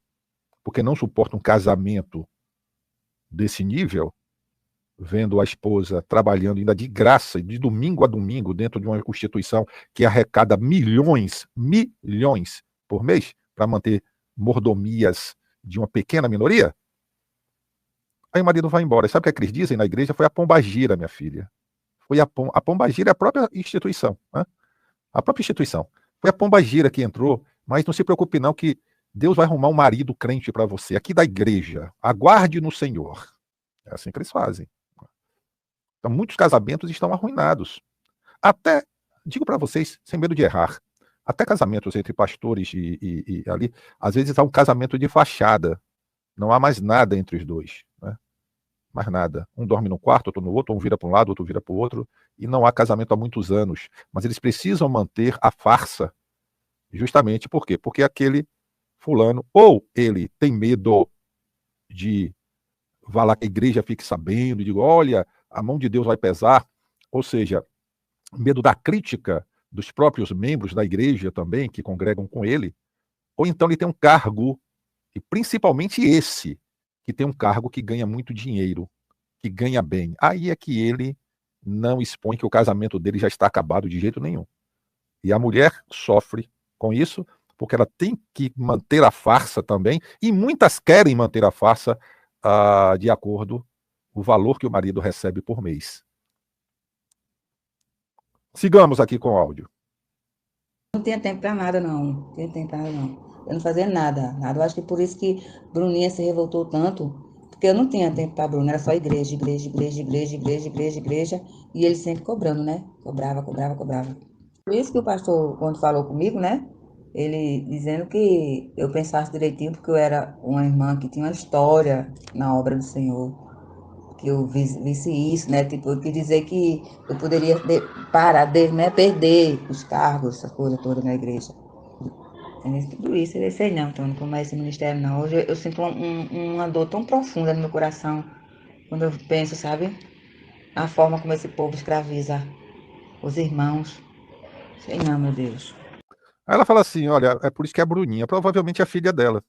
porque não suporta um casamento desse nível, vendo a esposa trabalhando ainda de graça, de domingo a domingo, dentro de uma instituição que arrecada milhões por mês, para manter mordomias de uma pequena minoria. Aí o marido vai embora. Sabe o que eles dizem na igreja? Foi a pombagira, minha filha. A pombagira é a própria instituição, né? A própria instituição. Foi a pombagira que entrou, mas não se preocupe não que Deus vai arrumar um marido crente para você, aqui da igreja. Aguarde no Senhor. É assim que eles fazem. Então, muitos casamentos estão arruinados. Até, digo para vocês, sem medo de errar, até casamentos entre pastores e ali, às vezes há um casamento de fachada. Não há mais nada entre os dois, né? Mais nada. Um dorme num quarto, outro no outro, um vira para um lado, outro vira para o outro, e não há casamento há muitos anos. Mas eles precisam manter a farsa, justamente por quê? Porque aquele fulano, ou ele tem medo de, vá lá que a igreja fique sabendo, e diga, olha, a mão de Deus vai pesar, ou seja, medo da crítica dos próprios membros da igreja também, que congregam com ele, ou então ele tem um cargo, e principalmente esse, que tem um cargo que ganha muito dinheiro, que ganha bem. Aí é que ele não expõe que o casamento dele já está acabado de jeito nenhum. E a mulher sofre com isso, porque ela tem que manter a farsa também, e muitas querem manter a farsa de acordo com o valor que o marido recebe por mês. Sigamos aqui com o áudio.
Não tinha tempo para nada, não. Não tinha tempo para nada, não. Eu não fazia nada, nada. Eu acho que por isso que Bruninha se revoltou tanto, porque eu não tinha tempo para Bruna, era só igreja, igreja, igreja, igreja, igreja, igreja, igreja, e ele sempre cobrando, né? Cobrava, cobrava, cobrava. Por isso que o pastor, quando falou comigo, né? Ele dizendo que eu pensasse direitinho, porque eu era uma irmã que tinha uma história na obra do Senhor, que eu visse isso, né? Tipo, eu quis dizer que eu poderia parar de, né? Perder os cargos, essa coisa toda na igreja. Tudo isso, eu sei não, Antônio, como é esse ministério não. Hoje eu sinto uma dor tão profunda no meu coração, quando eu penso, sabe? A forma como esse povo escraviza os irmãos. Sei não, meu Deus.
Aí ela fala assim, olha, é por isso que a Bruninha, provavelmente a filha dela,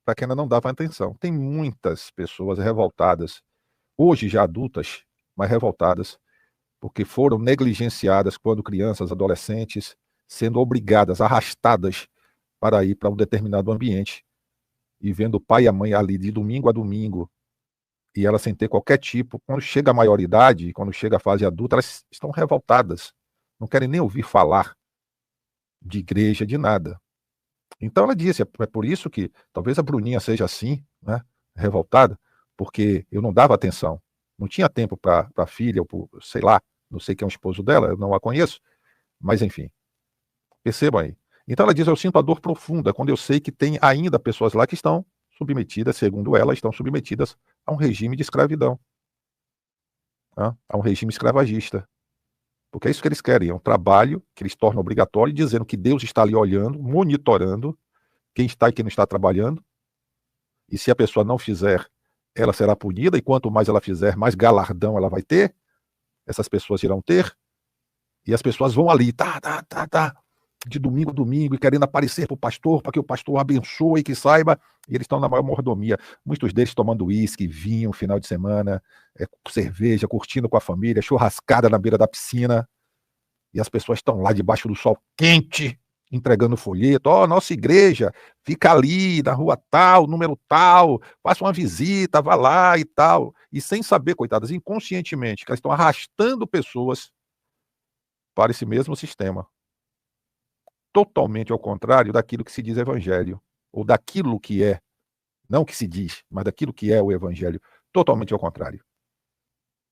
para quem ainda não dava atenção. Tem muitas pessoas revoltadas, hoje já adultas, mas revoltadas, porque foram negligenciadas quando crianças, adolescentes, sendo obrigadas, arrastadas para ir para um determinado ambiente e vendo o pai e a mãe ali de domingo a domingo, e ela sem ter qualquer tipo, quando chega a maioridade, quando chega a fase adulta, elas estão revoltadas, não querem nem ouvir falar de igreja, de nada. Então ela disse, é por isso que talvez a Bruninha seja assim, né, revoltada, porque eu não dava atenção, não tinha tempo para a filha, ou sei lá, não sei quem é o esposo dela, eu não a conheço, mas enfim, percebam aí. Então ela diz, eu sinto a dor profunda quando eu sei que tem ainda pessoas lá que estão submetidas, segundo ela, estão submetidas a um regime de escravidão, né, a um regime escravagista. Porque é isso que eles querem, é um trabalho que eles tornam obrigatório, dizendo que Deus está ali olhando, monitorando quem está e quem não está trabalhando, e se a pessoa não fizer, ela será punida, e quanto mais ela fizer, mais galardão ela vai ter, essas pessoas irão ter, e as pessoas vão ali, de domingo a domingo, e querendo aparecer para o pastor, para que o pastor abençoe, que saiba, e eles estão na maior mordomia, muitos deles tomando uísque, vinho, final de semana, cerveja, curtindo com a família, churrascada na beira da piscina, e as pessoas estão lá debaixo do sol quente, entregando folheto, nossa igreja fica ali, na rua tal, número tal, faça uma visita, vá lá e tal, e sem saber, coitadas, inconscientemente, que elas estão arrastando pessoas para esse mesmo sistema, totalmente ao contrário daquilo que se diz evangelho, ou daquilo que é, não que se diz, mas daquilo que é o evangelho, totalmente ao contrário.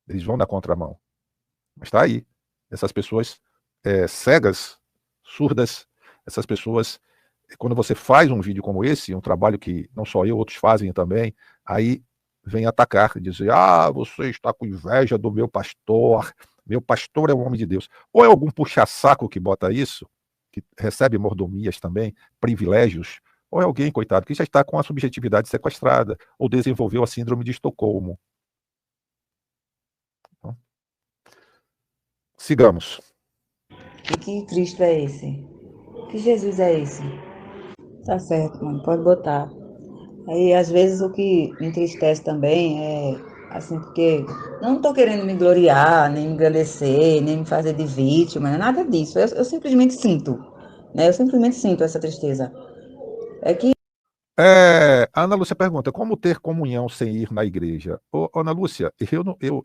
Eles vão na contramão. Mas está aí, essas pessoas cegas, surdas, essas pessoas, quando você faz um vídeo como esse, um trabalho que não só eu, outros fazem também, aí vem atacar, dizer, você está com inveja do meu pastor é um homem de Deus. Ou é algum puxa-saco que bota isso, que recebe mordomias também, privilégios, ou é alguém, coitado, que já está com a subjetividade sequestrada, ou desenvolveu a síndrome de Estocolmo. Então, sigamos.
Que Cristo é esse? Que Jesus é esse? Tá certo, mano, pode botar. Aí, às vezes, o que me entristece também é, assim, porque não tô querendo me gloriar, nem me engrandecer, nem me fazer de vítima, nada disso. Eu simplesmente sinto, né? Eu simplesmente sinto essa tristeza. É que
A Ana Lúcia pergunta, como ter comunhão sem ir na igreja? Ana Lúcia,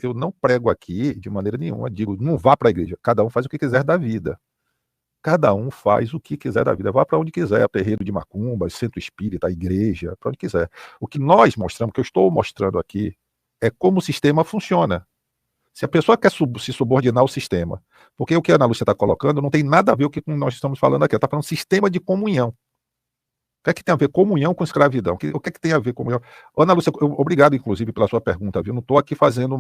eu não prego aqui de maneira nenhuma, digo, não vá para a igreja, cada um faz o que quiser da vida. Cada um faz o que quiser da vida, vá para onde quiser, terreiro de macumba, centro espírita, a igreja, para onde quiser. O que nós mostramos, o que eu estou mostrando aqui, é como o sistema funciona. Se a pessoa quer se subordinar ao sistema, porque o que a Ana Lúcia está colocando não tem nada a ver com o que nós estamos falando aqui, ela está falando sistema de comunhão. O que é que tem a ver comunhão com escravidão? O que é que tem a ver comunhão? Ana Lúcia, obrigado, inclusive, pela sua pergunta, viu? Não estou aqui fazendo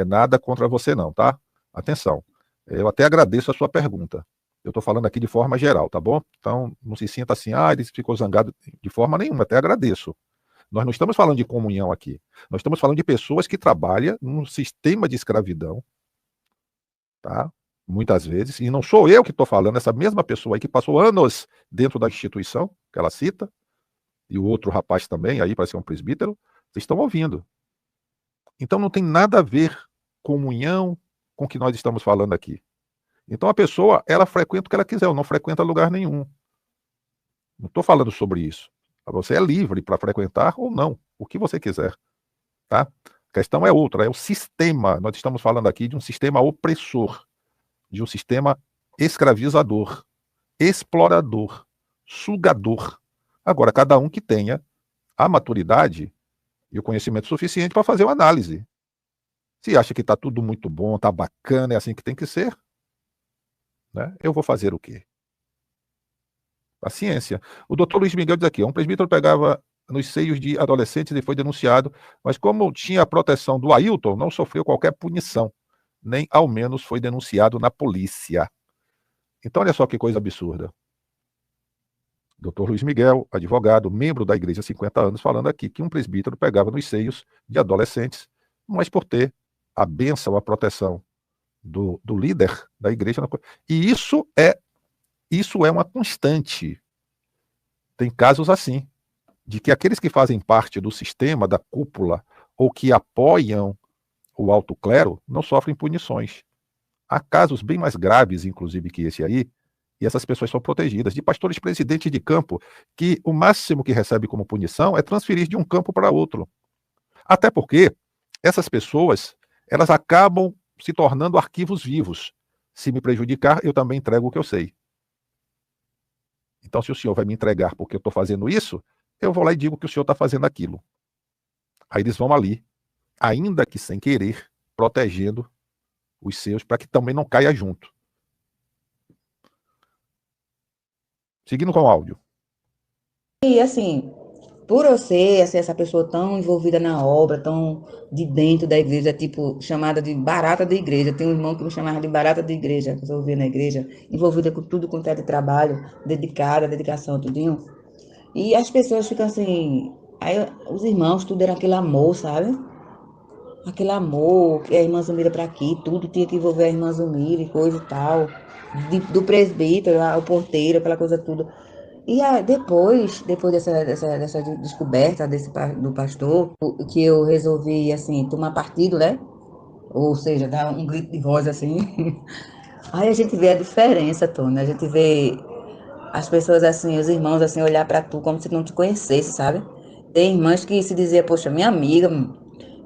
nada contra você, não, tá? Atenção. Eu até agradeço a sua pergunta. Eu estou falando aqui de forma geral, tá bom? Então, não se sinta assim, ele ficou zangado de forma nenhuma, até agradeço. Nós não estamos falando de comunhão aqui. Nós estamos falando de pessoas que trabalham num sistema de escravidão, tá? Muitas vezes, e não sou eu que estou falando, essa mesma pessoa aí que passou anos dentro da instituição, que ela cita, e o outro rapaz também, aí parece que é um presbítero, vocês estão ouvindo. Então não tem nada a ver comunhão com o que nós estamos falando aqui. Então a pessoa, ela frequenta o que ela quiser, ela não frequenta lugar nenhum. Não estou falando sobre isso. Você é livre para frequentar ou não, o que você quiser. Tá? A questão é outra, é o sistema. Nós estamos falando aqui de um sistema opressor, de um sistema escravizador, explorador, sugador. Agora, cada um que tenha a maturidade e o conhecimento suficiente para fazer uma análise. Se acha que está tudo muito bom, está bacana, é assim que tem que ser, né? Eu vou fazer o quê? Paciência. O doutor Luiz Miguel diz aqui, um presbítero pegava nos seios de adolescentes e foi denunciado, mas como tinha a proteção do Ailton, não sofreu qualquer punição, nem ao menos foi denunciado na polícia. Então olha só que coisa absurda. Doutor Luiz Miguel, advogado, membro da igreja há 50 anos, falando aqui que um presbítero pegava nos seios de adolescentes, mas por ter a bênção, a proteção do líder da igreja. E isso é uma constante. Tem casos assim, de que aqueles que fazem parte do sistema, da cúpula, ou que apoiam o alto clero, não sofrem punições. Há casos bem mais graves, inclusive, que esse aí, e essas pessoas são protegidas. De pastores presidentes de campo, que o máximo que recebe como punição é transferir de um campo para outro. Até porque essas pessoas, elas acabam se tornando arquivos vivos. Se me prejudicar, eu também entrego o que eu sei. Então, se o senhor vai me entregar porque eu estou fazendo isso, eu vou lá e digo que o senhor está fazendo aquilo. Aí eles vão ali, ainda que sem querer, protegendo os seus, para que também não caia junto. Seguindo com o áudio.
E assim, por eu ser assim, essa pessoa tão envolvida na obra, tão de dentro da igreja, tipo, chamada de barata da igreja. Tem um irmão que me chamava de barata da igreja, que eu ouvia na igreja, envolvida com tudo quanto é de trabalho, dedicada, dedicação, tudinho. E as pessoas ficam assim. Aí os irmãos, tudo era aquele amor, sabe? Aquele amor, que a irmã Zumira para aqui, tudo tinha que envolver a irmã Zumira e coisa e tal. Do presbítero, o porteiro, aquela coisa tudo. E depois dessa descoberta do pastor, que eu resolvi, assim, tomar partido, né? Ou seja, dar um grito de voz, assim. Aí a gente vê a diferença, Tony. A gente vê as pessoas, assim, os irmãos, assim, olhar pra tu como se não te conhecesse, sabe? Tem irmãs que se dizia, poxa, minha amiga,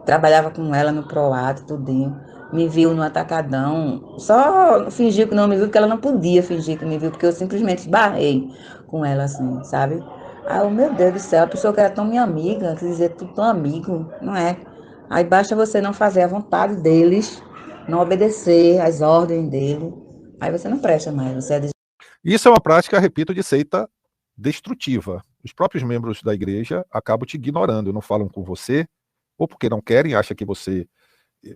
trabalhava com ela no Proato, tudinho. Me viu no atacadão. Só fingiu que não me viu, porque ela não podia fingir que me viu, porque eu simplesmente barrei com ela, assim, sabe? Aí, eu, meu Deus do céu, a pessoa que era tão minha amiga, quer dizer, tu tão amigo, não é? Aí basta você não fazer a vontade deles, não obedecer às ordens dele. Aí você não presta mais, você é
Isso é uma prática, repito, de seita destrutiva. Os próprios membros da igreja acabam te ignorando, não falam com você, ou porque não querem, acham que você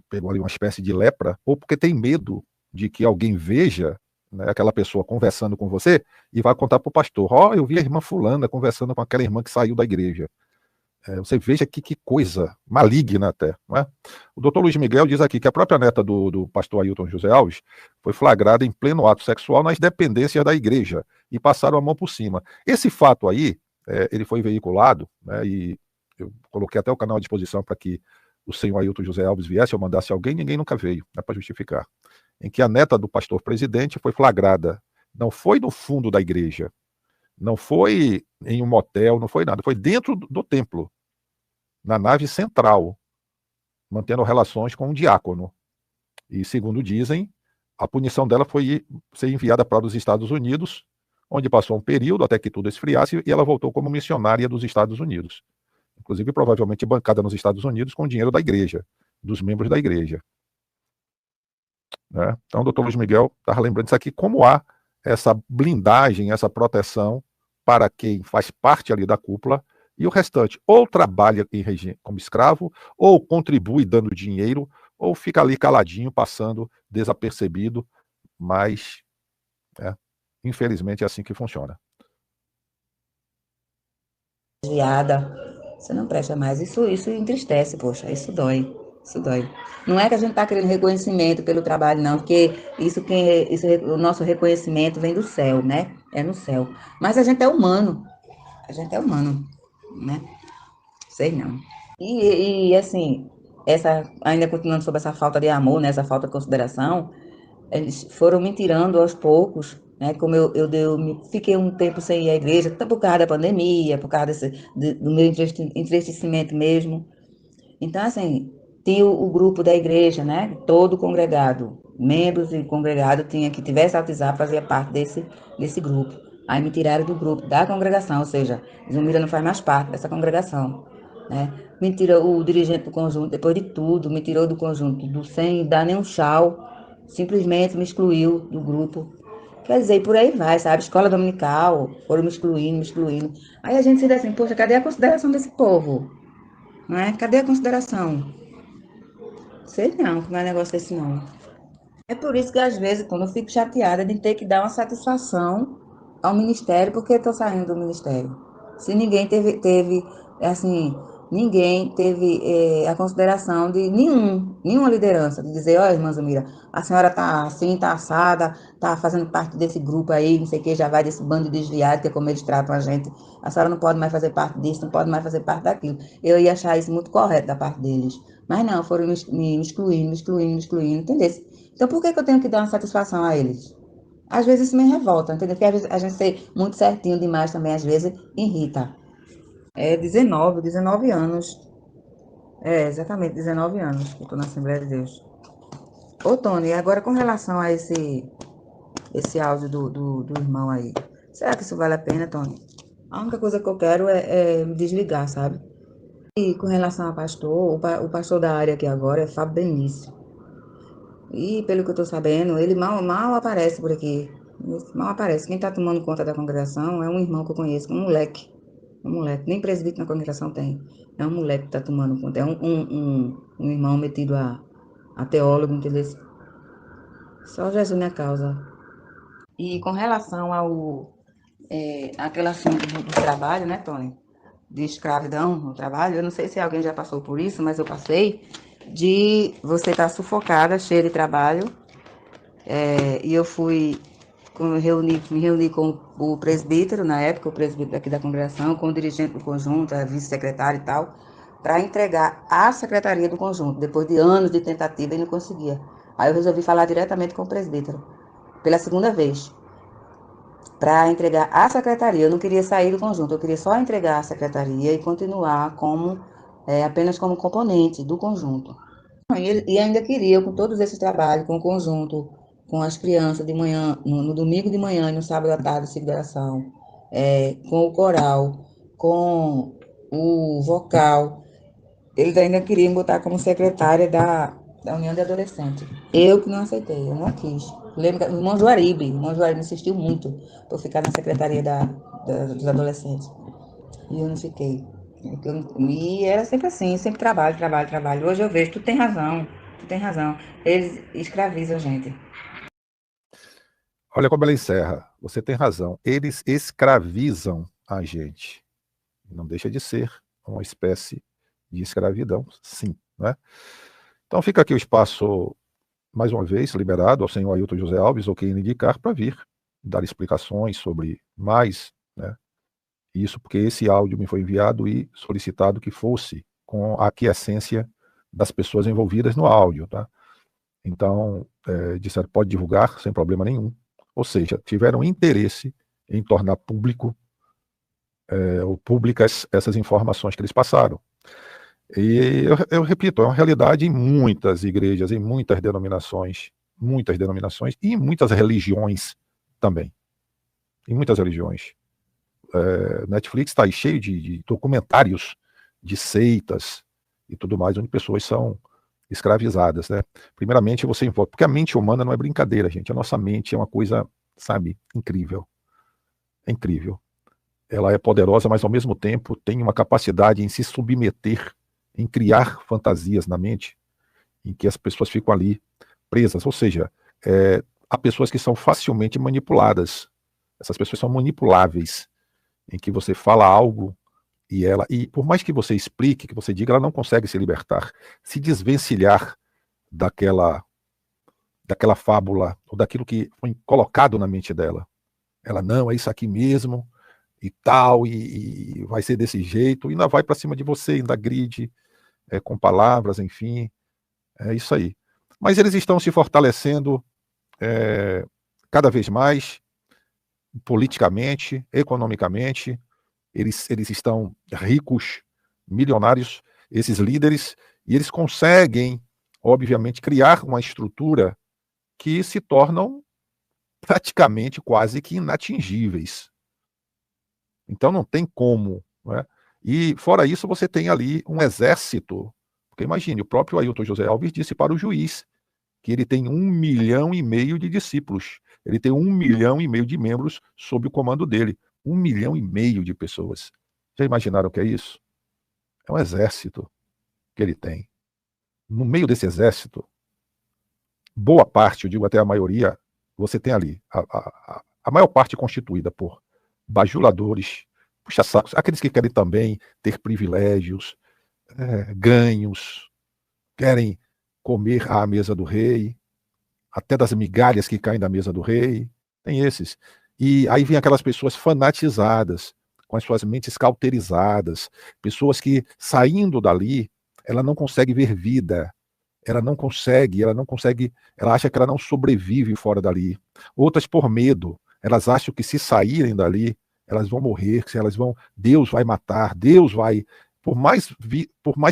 pegou ali uma espécie de lepra, ou porque tem medo de que alguém veja, né, aquela pessoa conversando com você e vai contar para o pastor: ó, eu vi a irmã fulana conversando com aquela irmã que saiu da igreja. Você veja que coisa maligna até. Não é? O doutor Luiz Miguel diz aqui que a própria neta do pastor Ailton José Alves foi flagrada em pleno ato sexual nas dependências da igreja e passaram a mão por cima. Esse fato aí, ele foi veiculado, né, e eu coloquei até o canal à disposição para que o senhor Ailton José Alves viesse ou mandasse alguém, ninguém nunca veio, né, para justificar. Em que a neta do pastor presidente foi flagrada. Não foi no fundo da igreja, não foi em um motel, não foi nada, foi dentro do templo, na nave central, mantendo relações com um diácono. E, segundo dizem, a punição dela foi ser enviada para os Estados Unidos, onde passou um período até que tudo esfriasse, e ela voltou como missionária dos Estados Unidos. Inclusive, provavelmente bancada nos Estados Unidos com o dinheiro da igreja, dos membros da igreja. Né? Então, o doutor Luiz Miguel estava lembrando isso aqui, como há essa blindagem, essa proteção para quem faz parte ali da cúpula, e o restante ou trabalha como escravo, ou contribui dando dinheiro, ou fica ali caladinho, passando desapercebido, mas, infelizmente, é assim que funciona.
desviada. Você não presta mais. Isso entristece, poxa, isso dói. Isso dói. Não é que a gente está querendo reconhecimento pelo trabalho, não, porque o nosso reconhecimento vem do céu, né? É no céu. Mas a gente é humano. A gente é humano, né? Sei não. Assim, ainda continuando sobre essa falta de amor, né? Essa falta de consideração, eles foram me tirando aos poucos, né? Como fiquei um tempo sem ir à igreja, até por causa da pandemia, por causa do meu entristecimento mesmo. Então, assim, tinha o grupo da igreja, né? Todo congregado, membros e congregado, que tivesse WhatsApp, fazia parte desse grupo. Aí me tiraram do grupo da congregação, ou seja, Zumira não faz mais parte dessa congregação, né? Me tirou o dirigente do conjunto, depois de tudo, me tirou do conjunto, sem dar nenhum tchau, simplesmente me excluiu do grupo. Quer dizer, por aí vai, sabe? Escola dominical, foram me excluindo, me excluindo. Aí a gente se diz assim, poxa, cadê a consideração desse povo? Não é? Cadê a consideração? Sei não, como é um negócio desse não. É por isso que às vezes, quando eu fico chateada de ter que dar uma satisfação ao ministério, porque estou saindo do ministério. Se ninguém assim, ninguém teve a consideração de nenhuma liderança, de dizer, ó, irmã Zamira, a senhora tá assim, tá assada, tá fazendo parte desse grupo aí, não sei o que, já vai desse bando de desviado, que é como eles tratam a gente. A senhora não pode mais fazer parte disso, não pode mais fazer parte daquilo. Eu ia achar isso muito correto da parte deles. Mas não, foram me excluindo, me excluindo, me excluindo, entendeu? Então, por que eu tenho que dar uma satisfação a eles? Às vezes isso me revolta, entendeu? Porque às vezes a gente ser muito certinho demais também, às vezes, irrita. É 19 anos. É, exatamente, 19 anos que eu tô na Assembleia de Deus. Ô, Tony, agora com relação a esse áudio do irmão aí, será que isso vale a pena, Tony? A única coisa que eu quero é me desligar, sabe? E com relação ao pastor, o pastor da área aqui agora é Fábio Benício. E pelo que eu tô sabendo, ele mal aparece por aqui. Mal aparece. Quem tá tomando conta da congregação é um irmão que eu conheço, um moleque. Um moleque. Nem presbítero na congregação tem. É um moleque que tá tomando conta. É um irmão metido a teólogo, entendeu? Só Jesus minha causa. E com relação àquele assunto do trabalho, né, Tony? De escravidão no trabalho, eu não sei se alguém já passou por isso, mas eu passei, de você estar sufocada, cheia de trabalho, e eu me reuni com o presbítero, na época, o presbítero aqui da congregação, com o dirigente do conjunto, a vice-secretária e tal, para entregar a secretaria do conjunto, depois de anos de tentativa e não conseguia. Aí eu resolvi falar diretamente com o presbítero, pela segunda vez, para entregar a secretaria. Eu não queria sair do conjunto, eu queria só entregar a secretaria e continuar apenas como componente do conjunto. E ainda queria, com todos esses trabalhos, com o conjunto, com as crianças de manhã, no domingo de manhã e no sábado à tarde, celebração, com o coral, com o vocal, eles ainda queriam botar como secretária da União de Adolescentes. Eu que não aceitei, eu não quis. Lembro que o irmão Juaribe insistiu muito para eu ficar na secretaria dos adolescentes. E eu não fiquei. E era sempre assim, sempre trabalho, trabalho, trabalho. Hoje eu vejo, tu tem razão, tu tem razão. Eles escravizam a gente.
Olha como ela encerra. Você tem razão. Eles escravizam a gente. Não deixa de ser uma espécie de escravidão, sim. Né? Então fica aqui o espaço, mais uma vez, liberado ao senhor Ailton José Alves, ou quem lhe indicar, para vir dar explicações sobre mais, né? Isso porque esse áudio me foi enviado e solicitado que fosse com a aquiescência das pessoas envolvidas no áudio. Tá? Então, disseram, pode divulgar sem problema nenhum. Ou seja, tiveram interesse em tornar público ou públicas essas informações que eles passaram. E eu repito, é uma realidade em muitas igrejas, em muitas denominações e em muitas religiões também. Em muitas religiões. Netflix está aí cheio de documentários de seitas e tudo mais, onde pessoas são escravizadas, né? Primeiramente você envolve, porque a mente humana não é brincadeira, gente. A nossa mente é uma coisa, sabe, incrível. É incrível. Ela é poderosa, mas ao mesmo tempo tem uma capacidade em se submeter, em criar fantasias na mente, em que as pessoas ficam ali presas. Ou seja, há pessoas que são facilmente manipuladas. Essas pessoas são manipuláveis, em que você fala algo E por mais que você explique, que você diga, ela não consegue se libertar, se desvencilhar daquela fábula, ou daquilo que foi colocado na mente dela. Ela, não, é isso aqui mesmo, e tal, e vai ser desse jeito, e ainda vai para cima de você, ainda agride, com palavras, enfim, é isso aí. Mas eles estão se fortalecendo cada vez mais, politicamente, economicamente, eles estão ricos, milionários, esses líderes, e eles conseguem, obviamente, criar uma estrutura que se tornam praticamente quase que inatingíveis. Então não tem como, né? E fora isso você tem ali um exército, porque imagine, o próprio Ailton José Alves disse para o juiz que ele tem 1,5 milhão de discípulos, ele tem 1,5 milhão de membros sob o comando dele, 1,5 milhão de pessoas. Já imaginaram o que é isso? É um exército que ele tem. No meio desse exército, boa parte, eu digo até a maioria, você tem ali a maior parte constituída por bajuladores, puxa-sacos, aqueles que querem também ter privilégios, ganhos, querem comer à mesa do rei, até das migalhas que caem da mesa do rei, tem esses. E aí vem aquelas pessoas fanatizadas, com as suas mentes cauterizadas, pessoas que, saindo dali, ela não consegue ver vida, ela acha que ela não sobrevive fora dali. Outras por medo, elas acham que se saírem dali, elas vão morrer, Deus vai matar, Deus vai... Por mais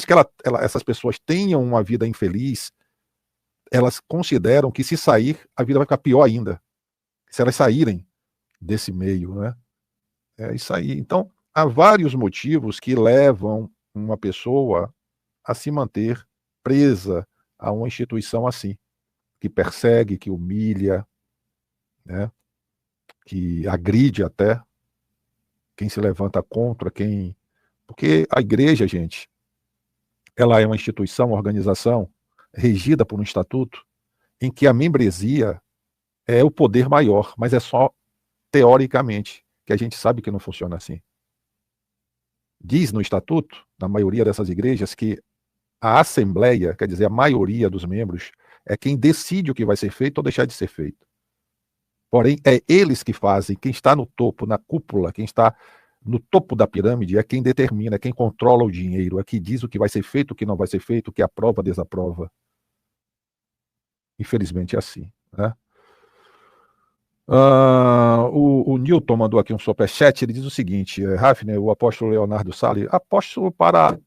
que essas pessoas tenham uma vida infeliz, elas consideram que se sair, a vida vai ficar pior ainda. Se elas saírem desse meio, né? É isso aí. Então, há vários motivos que levam uma pessoa a se manter presa a uma instituição assim, que persegue, que humilha, né? Que agride até quem se levanta contra, quem... Porque a igreja, gente, ela é uma instituição, uma organização regida por um estatuto em que a membresia é o poder maior, mas é só teoricamente, que a gente sabe que não funciona assim. Diz no estatuto, na maioria dessas igrejas, que a assembleia, quer dizer, a maioria dos membros, é quem decide o que vai ser feito ou deixar de ser feito. Porém, é eles que fazem, quem está no topo, na cúpula, quem está no topo da pirâmide, é quem determina, é quem controla o dinheiro, é quem diz o que vai ser feito, o que não vai ser feito, o que aprova, desaprova. Infelizmente é assim, né? O Newton mandou aqui um superchat, ele diz o seguinte: Hafner, o apóstolo Leonardo Salles, apóstolo para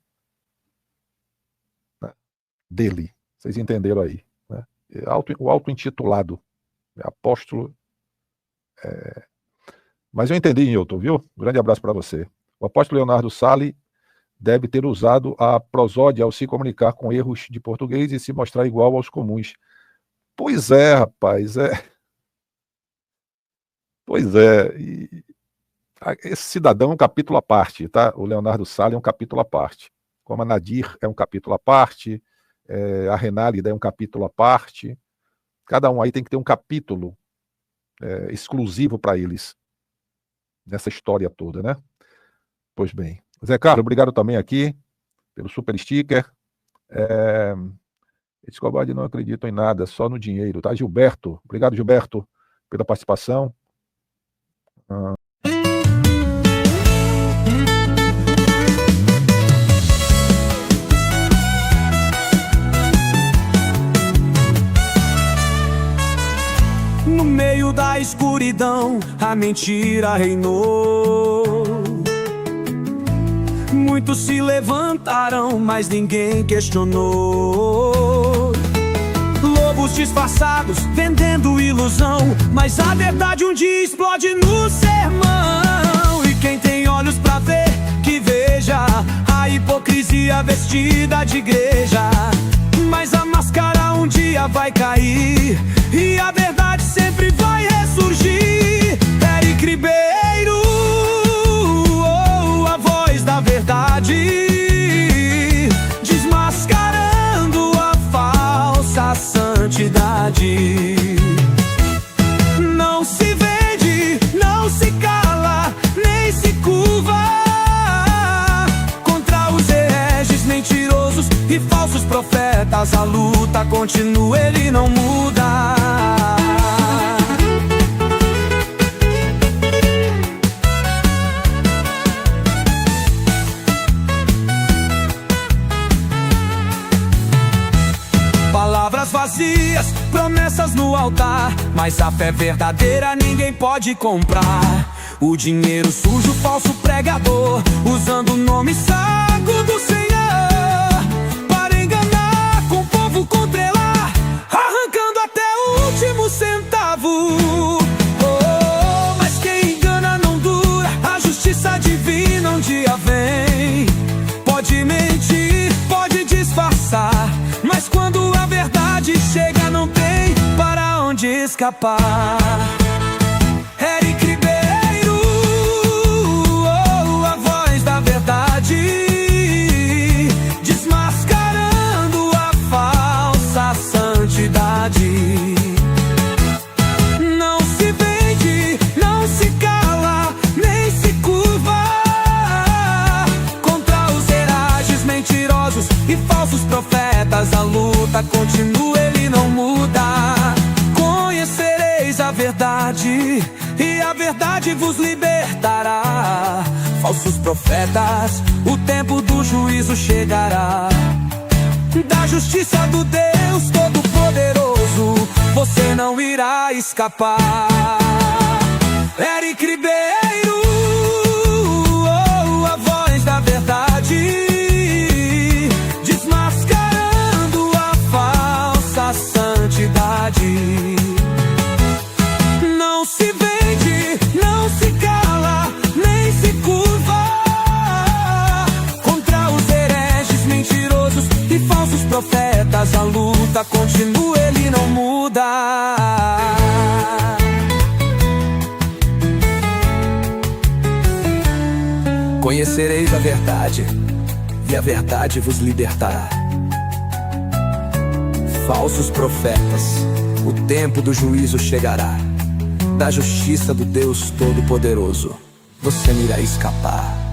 dele, vocês entenderam aí, né? O auto-intitulado, apóstolo. Mas eu entendi, Newton, viu? Um grande abraço para você. O apóstolo Leonardo Salles deve ter usado a prosódia ao se comunicar com erros de português e se mostrar igual aos comuns. Pois é, rapaz, Pois é, e esse cidadão é um capítulo à parte, tá? O Leonardo Salles é um capítulo à parte. Como a Nadir é um capítulo à parte, a Renálida é um capítulo à parte. Cada um aí tem que ter um capítulo exclusivo para eles, nessa história toda, né? Pois bem. Zé Carlos, obrigado também aqui pelo super sticker. Escobar não acredito em nada, só no dinheiro, tá? Gilberto, obrigado, Gilberto, pela participação.
No meio da escuridão, a mentira reinou. Muitos se levantaram, mas ninguém questionou. Lobos disfarçados, vendendo ilusão, mas a verdade um dia explode no sermão. E quem tem olhos pra ver, que veja a hipocrisia vestida de igreja. Mas a máscara um dia vai cair e a verdade sempre vai ressurgir. Eric Ribeiro, a voz da verdade, desmascarando a falsa santidade. Não se vende, não se cala, nem se curva. profetas, a luta continua, ele não muda. Palavras vazias, promessas no altar, mas a fé verdadeira ninguém pode comprar. O dinheiro sujo, falso pregador, usando o nome sagrado do Senhor para enganar com o povo, contrelar, arrancando até o último centavo. Oh, mas quem engana não dura, a justiça divina um dia vem. Pode mentir, pode disfarçar, mas quando a verdade chega não tem para onde escapar. Eric Ribeiro, oh, a voz da verdade, desmascarando a falsa santidade. Não se vende, não se cala, nem se curva contra os hereges mentirosos e falsos profetas. A luta continua, ele não muda. Conhecereis a verdade e a verdade vos libertará. Falsos profetas, o tempo do juízo chegará. Da justiça do Deus Todo-Poderoso você não irá escapar. Eric Ribeiro, oh, a voz da verdade, desmascarando a falsa santidade. Não se vende, não se cala, nem se curva contra os hereges mentirosos e falsos profetas. A luta continua, ele não muda. Conhecereis a verdade e a verdade vos libertará. Falsos profetas, o tempo do juízo chegará. Da justiça do Deus Todo-Poderoso você não irá escapar.